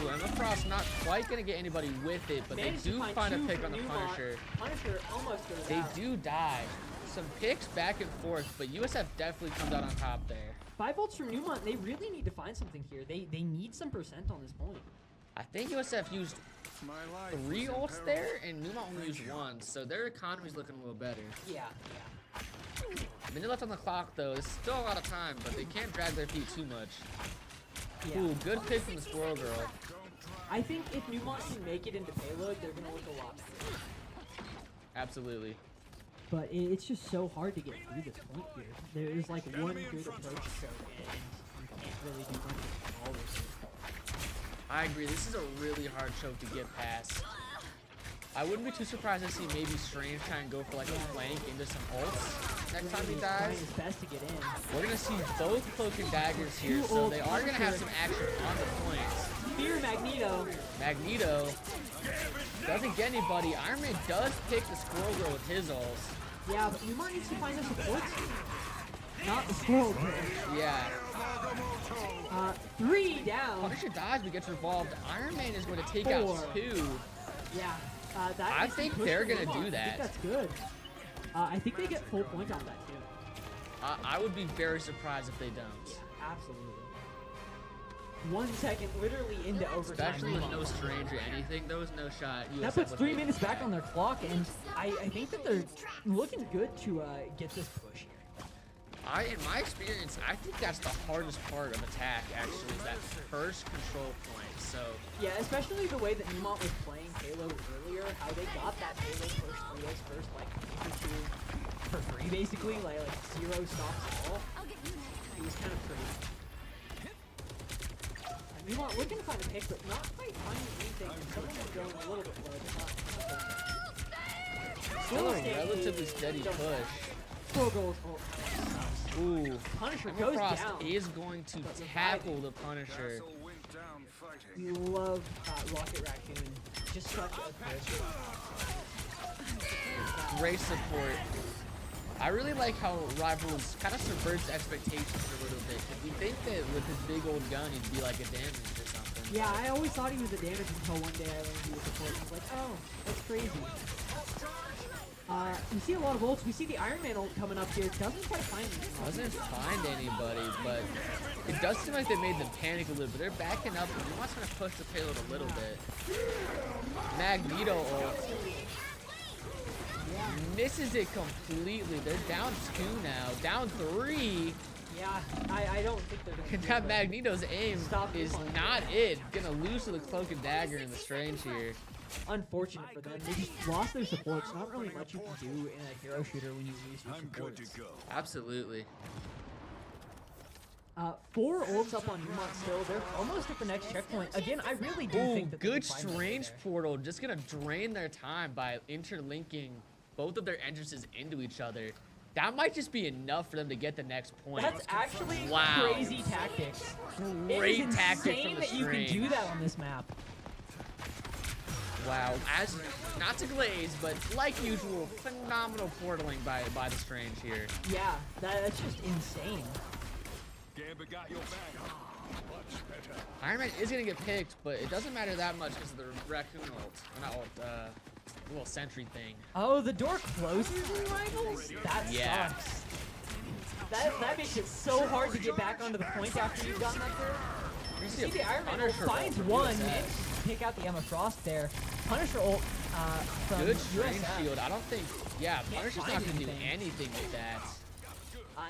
Ooh, Emma Frost not quite gonna get anybody with it, but Managed they to do find find a 2 pick from on the Neumont. Punisher. Punisher almost goes They out. do die. Some picks back and forth, but USF definitely comes out on top there. 5 ults from Neumont, they really need to find something here. They need some percent on this point. I think USF used My life 3 is in ults peril. there, and Neumont only used 1, so their economy's looking a little better. Yeah. Minute left on the clock, though. It's still a lot of time, but they can't drag their feet too much. Yeah. Ooh, good pick from the Squirrel Girl. I think if Neumont can make it into payload, they're going to look a lot better. Absolutely. But it's just so hard to get through this point here. There's like one good approach choke, and you can't really do much at all with it. I agree. This is a really hard choke to get past. I wouldn't be too surprised to see maybe Strange try and go for like a flank into some ults. next time he Trying dies. his best to get in. We're gonna see both cloak and daggers here, so they are gonna have some action on the points. Fear Magneto. Magneto doesn't get anybody. Iron Man does pick the Squirrel Girl with his ults. Yeah, but Neumont needs to find the supports. Not the Squirrel Girl. Yeah. 3 down. Punisher dies but gets revolved. Iron Man is going to take out 4. 2. Yeah. That I is think push they're for gonna Neumont. do that. I think that's good. I think they get full point off that too. I would be very surprised if they don't. Yeah, absolutely. 1 second, literally into overtime. Especially with Neumont. no strange or anything, there was no shot. That puts 3 minutes back on their clock, and I think that they're looking good to get this push here. In my experience, I think that's the hardest part of attack, actually, is that first control point. So, Yeah, especially the way that Neumont was playing Halo earlier, how they got that Halo first like or 2 for free, basically, like 0 stops at all. It was kind of crazy. Neumont looking to find a pick, but not quite finding anything. And someone is going a little bit low, but not still a relatively steady push. Full goals. Ooh, Punisher goes Frost down. is going to tackle the Punisher. Castle went down fighting. You love Rocket Raccoon. Just such a push. Great support. I really like how Rivals kind of subverts expectations a little bit. Because we think that with his big old gun, he'd be like a damage or something. Yeah, I always thought he was a damage until one day I learned he was a support. I was like, oh, that's crazy. We see a lot of ults. We see the Iron Man ult coming up here. Doesn't quite find anything. Doesn't find anybody, but it does seem like they made them panic a little bit. They're backing up, and Neumont trying to push the payload a little bit. Magneto ult. Misses it completely. They're down 2 now. Down 3. Yeah, I don't think they're going to And do that it. Magneto's aim Stop is Neumont. not it. Gonna lose to the Cloak and Dagger and the Strange here. Unfortunate for them. They just lost their supports. Not really much you can do in a hero shooter when you lose your I'm good supports. to go. Absolutely. 4 ults up on Neumont still. They're almost at the next checkpoint. Again, I really do Ooh, think that they good can find a way Strange there. portal. Just gonna drain their time by interlinking both of their entrances into each other. That might just be enough for them to get the next point. That's actually Wow. crazy tactics. Great it is tactic insane from the that you can do Strange. that on this map. Wow, as not to glaze, but like usual, phenomenal portaling by the Strange here. Yeah, that's just insane. Gambit got your back. Much better. Iron Man is gonna get picked, but it doesn't matter that much because of the raccoon ult. Or not ult, little sentry thing. Oh, the door closes in Rivals? That Yeah. sucks. That makes it so hard to get back onto the point after you've gotten up there. You See the Iron Man ult Punisher ult finds from one, USF. and pick out the Emma Frost there. Punisher ult from Good Strange USF. shield. I don't think. Yeah, Can't Punisher's find not gonna do anything. anything with that.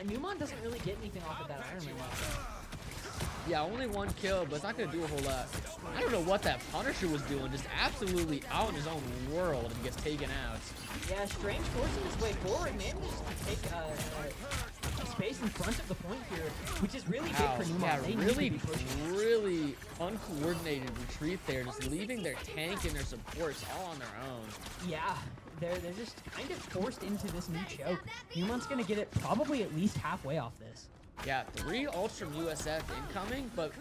Neumont doesn't really get anything off of that Iron Man ult. Yeah, only 1 kill, but it's not gonna do a whole lot. I don't know what that Punisher was doing. Just absolutely out in his own world and gets taken out. Yeah, Strange forcing his way forward, manages to take space in front of the point here, which is really Wow, big for Neumont. yeah, They need really, to be pushing. really uncoordinated retreat there, just leaving their tank and their supports all on their own. Yeah, they're just kind of forced into this new choke. Neumont's gonna get it probably at least halfway off this. Yeah, 3 ults from USF incoming, but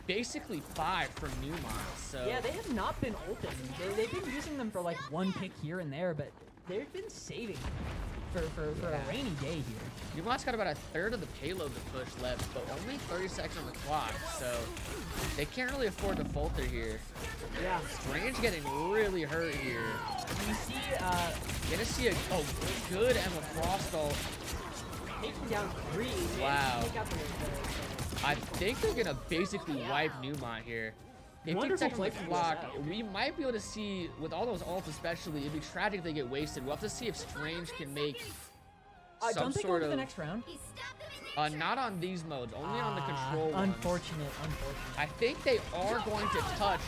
basically 5 from Neumont. So Yeah, they have not been ulting. They've been using them for like 1 pick here and there, but they've been saving for a rainy day here. Neumont's got about 1/3 of the payload to push left, but only 30 seconds on the clock, so they can't really afford to falter here. Yeah, Strange getting really hurt here. you see Gonna see a good Emma Frost ult. taking down 3. They Wow. take out the I think they're gonna basically wipe Neumont here. 15 Wonderful seconds on play the from clock. USF. We might be able to see, with all those ults especially, it'd be tragic if they get wasted. We'll have to see if Strange can make some don't they go sort to the of... next round? He stopped them in their Not on these modes, only on the control ones. Unfortunate. I think they are going to touch.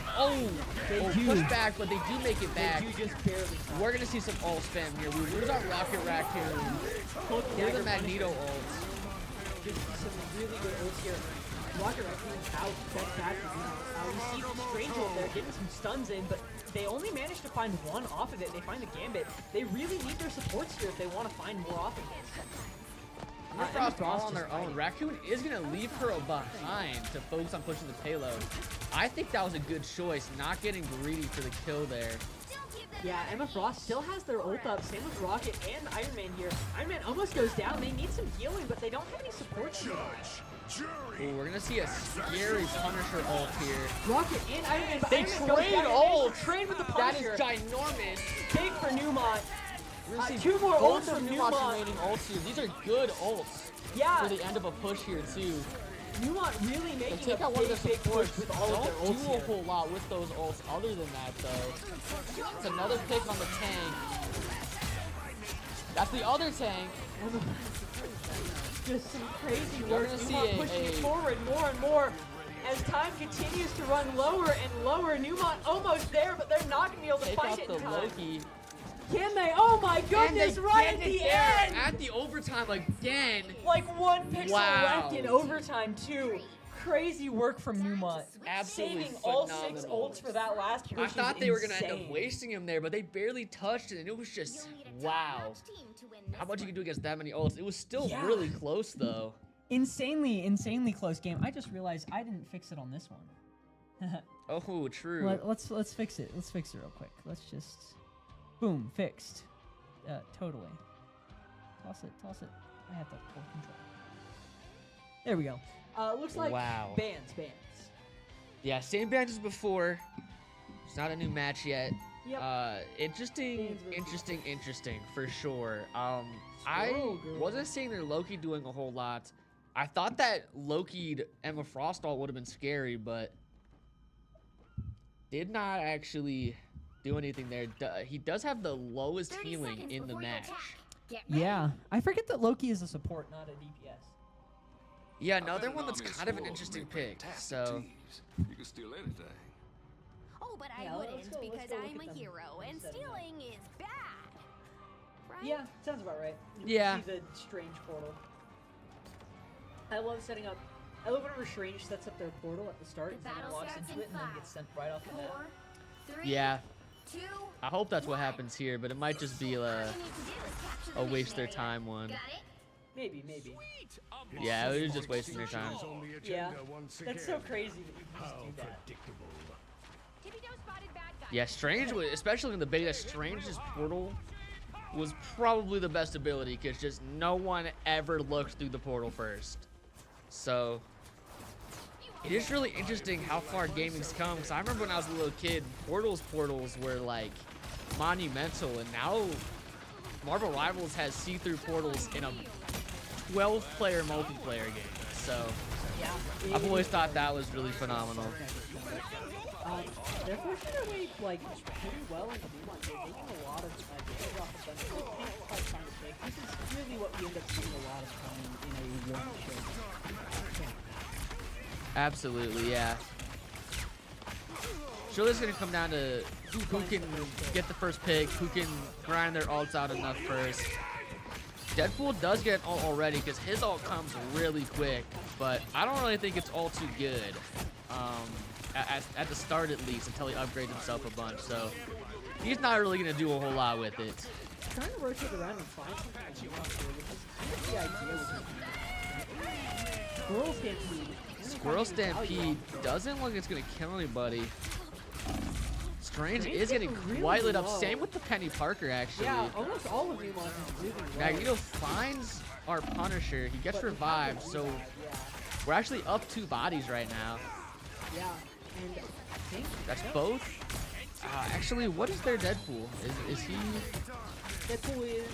They do. Push back, but they do make it back. You just barely touch. We're gonna see some ult spam here. We lose our Rocket Raccoon. Cloak Here's Dagger the Magneto Punisher. ult. just some really good ults here. Rocket Raccoon's out, that's bad for Neumont. We see Strange ult there, getting some stuns in, but they only managed to find one off of it. They find the Gambit. They really need their supports here if they want to find more off of this. Frost all on their own. Raccoon is going to leave her behind to focus on pushing the payload. I think that was a good choice, not getting greedy for the kill there. Yeah, Emma Frost still has their ult up. Same with Rocket and Iron Man here. Iron Man almost goes down. They need some healing, but they don't have any support. Ooh, we're gonna see a scary Punisher ult here. Rocket and Iron Man, but They Iron Man goes trade down. ult. Trade with the That Punisher. is ginormous. Big for Neumont. We're gonna see Two more both ults of from Neumont's Neumont. remaining ults here. These are good ults Yeah, for the end of a push here too. Neumont really They making take a out one of big, their big push supports. with all of their Don't ults do a here. whole lot with those ults other than that though. It's another pick on the tank. That's the other tank. Just some crazy We're work. gonna see Neumont pushing it forward more and more. As time continues to run lower and lower, Neumont almost there, but they're not going to be able to Take find out it the in time. Loki. Can they? Oh my And goodness, they right get at it the there end! at the overtime again. Like 1 pixel Wow. left in overtime too. Crazy work from Neumont. Absolutely Saving all 6 phenomenal. ults for that last push I is thought they were gonna end insane. up wasting him there, but they barely touched it, and it was just wow. How much you can do against that many ults? It was still Yeah. really close though. Insanely close game. I just realized I didn't fix it on this one. Oh, true. Let's fix it. Let's fix it real quick. Let's just boom, fixed. Totally. Toss it. I have to hold control. There we go. Looks like Wow. bands. Yeah, same band as before. It's not a new match yet. Yep. Interesting for sure. I Squirrel girl. wasn't seeing their Loki doing a whole lot. I thought that Loki'd Emma Frost ult would have been scary, but did not actually do anything there. He does have the lowest healing in the match. Yeah, I forget that Loki is a support, not a DPS. Yeah, another one that's kind of an interesting pick. So You can steal anything. Oh, but I Yeah, let's wouldn't go because look I'm at a them hero and instead of that. stealing is bad. Right? Yeah, sounds about right. Yeah. See the Strange portal. I love setting up. I love whenever Strange sets up their portal at the start and then battle walks starts into in it and then 5, gets sent right off the bat. 4, 3, yeah, 2. I hope that's what happens here, but it might just be All you need to do is capture the a waste their missionary. time one. Got it? Maybe. Yeah, it was just wasting their time. Yeah, that's so crazy that you can just do that. Tippy-toe spotted bad guy. Yeah, Strange, especially in the beta, Strange's portal was probably the best ability because just no one ever looked through the portal first. So it is really interesting how far gaming's come. Because I remember when I was a little kid, portals were like monumental, and now Marvel Rivals has see-through portals in a 12-player multiplayer game. So Yeah. I've always thought that was really phenomenal. They're pushing their way like pretty well into Neumont. They're taking a lot of damage off of them. They can't quite find a pick. This is really what we end up seeing a lot of time in a one show. Absolutely, yeah. Surely it's gonna come down to who can get the first pick, who can grind their ults out enough first. Deadpool does get an ult already because his ult comes really quick, but I don't really think it's all too good. At the start at least, until he upgrades himself a bunch. So he's not really gonna do a whole lot with it. Trying to rotate around and find something like Neumont here, which is kind of the idea. Squirrel Stampede. Squirrel Stampede doesn't look like it's gonna kill anybody. Strange is getting really quite lit up. low. Same with the Penny Parker, actually. Yeah, almost all of Neumont is really low. Magneto finds our Punisher. He gets But we have revived, the so lead, yeah. we're actually up 2 bodies right now. Yeah, and I think That's both. Actually, what is their Deadpool? Is he? Deadpool is.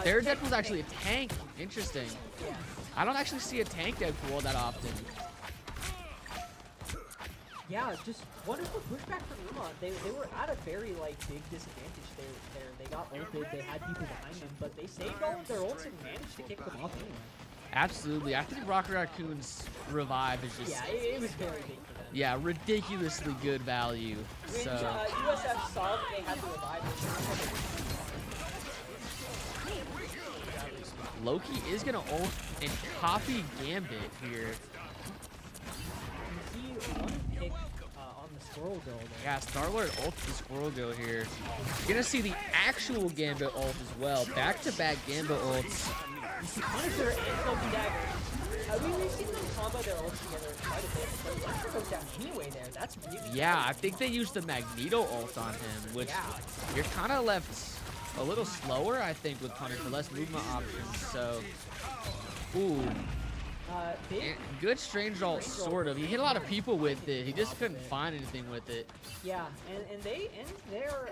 Their tank- Deadpool's actually a tank. Interesting. Yeah. I don't actually see a tank Deadpool that often. Yeah, just wonderful pushback from Neumont. They were at a very like big disadvantage there. They got ulted, they had people behind them, but they saved all of their ults and managed to kick them off anyway. Absolutely. I think Rocket Raccoon's revive is just Yeah, it was very big for them. yeah, ridiculously good value. When So USF saw that they had the revive, they Loki is gonna ult and copy Gambit here. You see one pick on the Squirrel Girl there. Yeah, Star-Lord ult the Squirrel Girl here. You're gonna see the actual Gambit ult as well. Back-to-back Gambit ults. You see Punisher and Cloak and Dagger. We've seen them combo their ults together quite a bit, but Punisher goes down anyway there. That's really Yeah, I think they used the Magneto ult on him, which you're kind of left a little slower, I think, with Punisher. Less movement options, so... Ooh. Good Strange ult, sort of. He hit a lot of people with it. He just couldn't find anything with it. Yeah, and they end their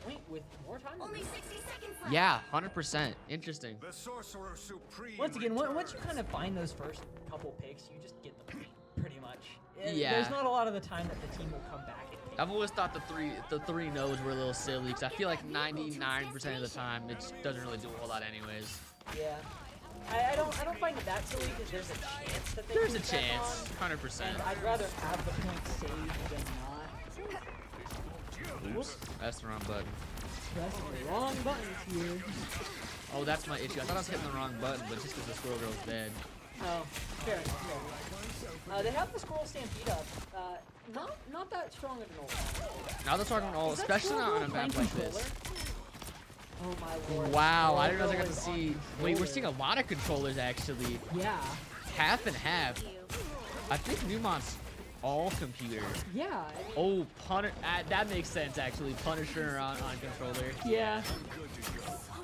point with more time. Only 60 seconds left. Yeah, 100%. Interesting. The Sorcerer Supreme. Once again, once you kind of find those first couple picks, you just get the point, pretty much. Yeah. There's not a lot of the time that the team will come back and pick. I've always thought the three no's were a little silly, because I feel like 99% of the time it just doesn't really do a whole lot anyways. Yeah. I don't find it that silly because there's a chance that they There's a can get back chance, on, 100%. and I'd rather have the point saved than not. Oops, that's the wrong button. Pressing the wrong buttons here. Oh, that's my issue. I thought I was hitting the wrong button, but just because the Squirrel Girl's dead. Oh, fair enough. They have the Squirrel Stampede up. Not that strong of an ult. Now they're talking all, especially not on a map like this. Oh my lord. Wow, I didn't know they got to Squirrel see. is on Wait, we're controller. seeing a lot of controllers actually. Yeah. Half and half. I think Neumont's all computer. Yeah. Oh, that makes sense actually. Punisher on controller. Yeah.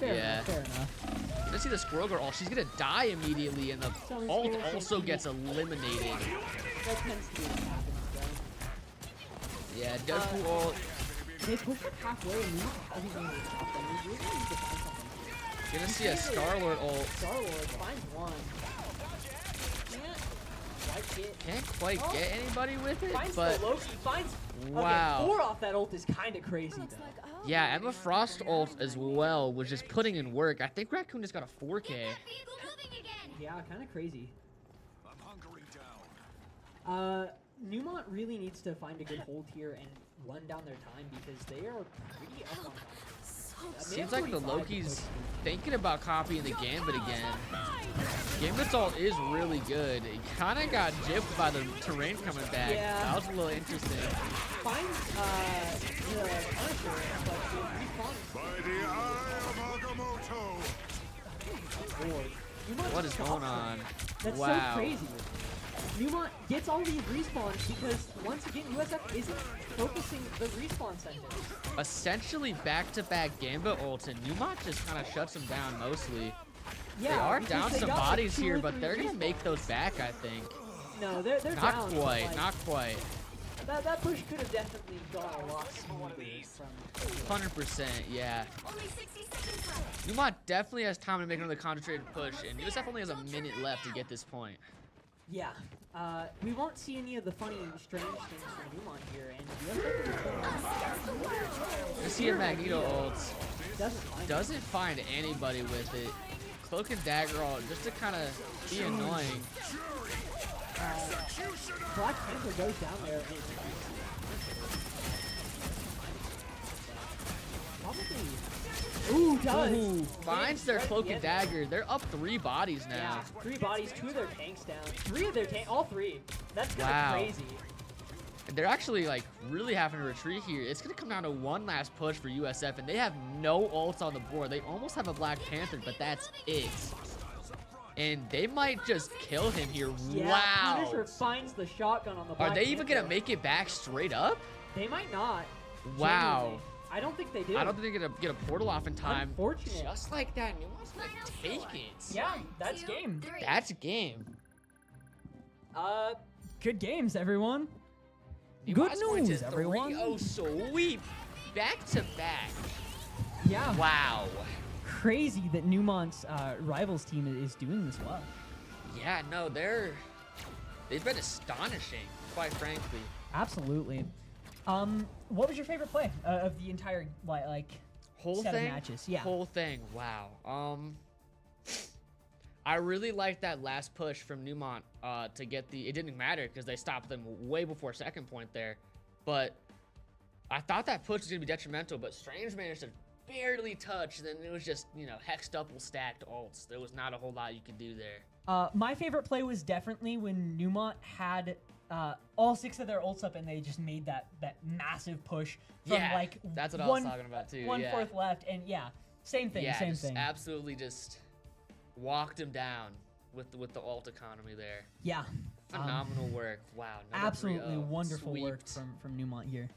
Fair Yeah. enough. Fair enough. Let's see the Squirrel Girl. She's gonna die immediately, and the Selling ult Squirrel also Stampede. gets eliminated. That tends to be what happens, though. Yeah, Deadpool ult. They push up halfway and you hasn't even really stopped them. You really need to find something. Gonna see a Star-Lord ult. Star-Lord finds one. Can't quite get. Can't quite get anybody with it, Finds but the Loki. Finds. wow. Okay, 4 off that ult is kind of crazy, though. yeah, Emma Frost ult as well was just putting in work. I think Raccoon just got a 4K. Vehicle moving again. Yeah, kind of crazy. I'm hunkering down. Neumont really needs to find a good hold here and run down their time because they are pretty up on time. Seems like the Loki's thinking about copying the Gambit again. Gambit's ult is really good. It kind of got gypped by the terrain coming back. Yeah. That was a little interesting. Finds the Punisher, but the respawn. By the eye of Agamotto. Neumont What is just going stops on? them. That's Wow. so crazy. Neumont gets all these respawns because, once again, USF isn't focusing the respawn centers. Essentially back-to-back Gambit ults, and Neumont just kind of shuts them down mostly. Yeah, They are because down they some got, like, bodies 2 here, or but 3 they're gonna make respawns. those back, I think. No, they're Not down. but, quite, like, not quite. That push could have definitely gone a lot smoother from. 100%, yeah. Only 60 seconds left. Neumont definitely has time to make another concentrated push, and USF only has a minute left to get this point. Yeah, we won't see any of the funny, strange things from Neumont here, and USF You see a Magneto ult. doesn't find Doesn't find anybody with it. Cloak and Dagger ult, just to kind of be annoying. Black Panther goes down there and probably. Ooh, does. Ooh, finds their Right, Cloak yeah. and Dagger. They're up 3 bodies now. Yeah, 3 bodies, 2 of their tanks down. 3 of their tanks, all 3. That's kind of Wow. crazy. And they're actually like really having to retreat here. It's gonna come down to one last push for USF, and they have no ults on the board. They almost have a Black Panther, but that's it. And they might just kill him here. Yeah, Wow. Punisher finds the shotgun on the Black Are they even gonna Panther. make it back straight up? They might not. Wow. Genuinely. I don't think they do. I don't think they're gonna get a portal off in time. Unfortunate. Just like that, Neumont's gonna take it. Yeah, that's 2, game. 3. That's game. Good games, everyone. Good Neumont's going news, to everyone. 3-0 sweep, back to back. Yeah. Wow. Crazy that Neumont's rivals team is doing this well. Yeah, no, they've been astonishing, quite frankly. Absolutely. What was your favorite play of the entire like Whole set thing? of matches? Yeah. Whole thing. Wow. I really liked that last push from Neumont to get the. It didn't matter because they stopped them way before second point there, but I thought that push was gonna be detrimental. But Strange managed to barely touched, then it was just, you know, hex double stacked ults. There was not a whole lot you could do there. My favorite play was definitely when Neumont had all 6 of their ults up and they just made that massive push from like that's what I was talking about too. 1/4 left, and same thing, same thing. Absolutely, just walked him down with the ult economy there. Yeah. Phenomenal work. Wow. Absolutely 3-0. wonderful work Sweeped. from Neumont here.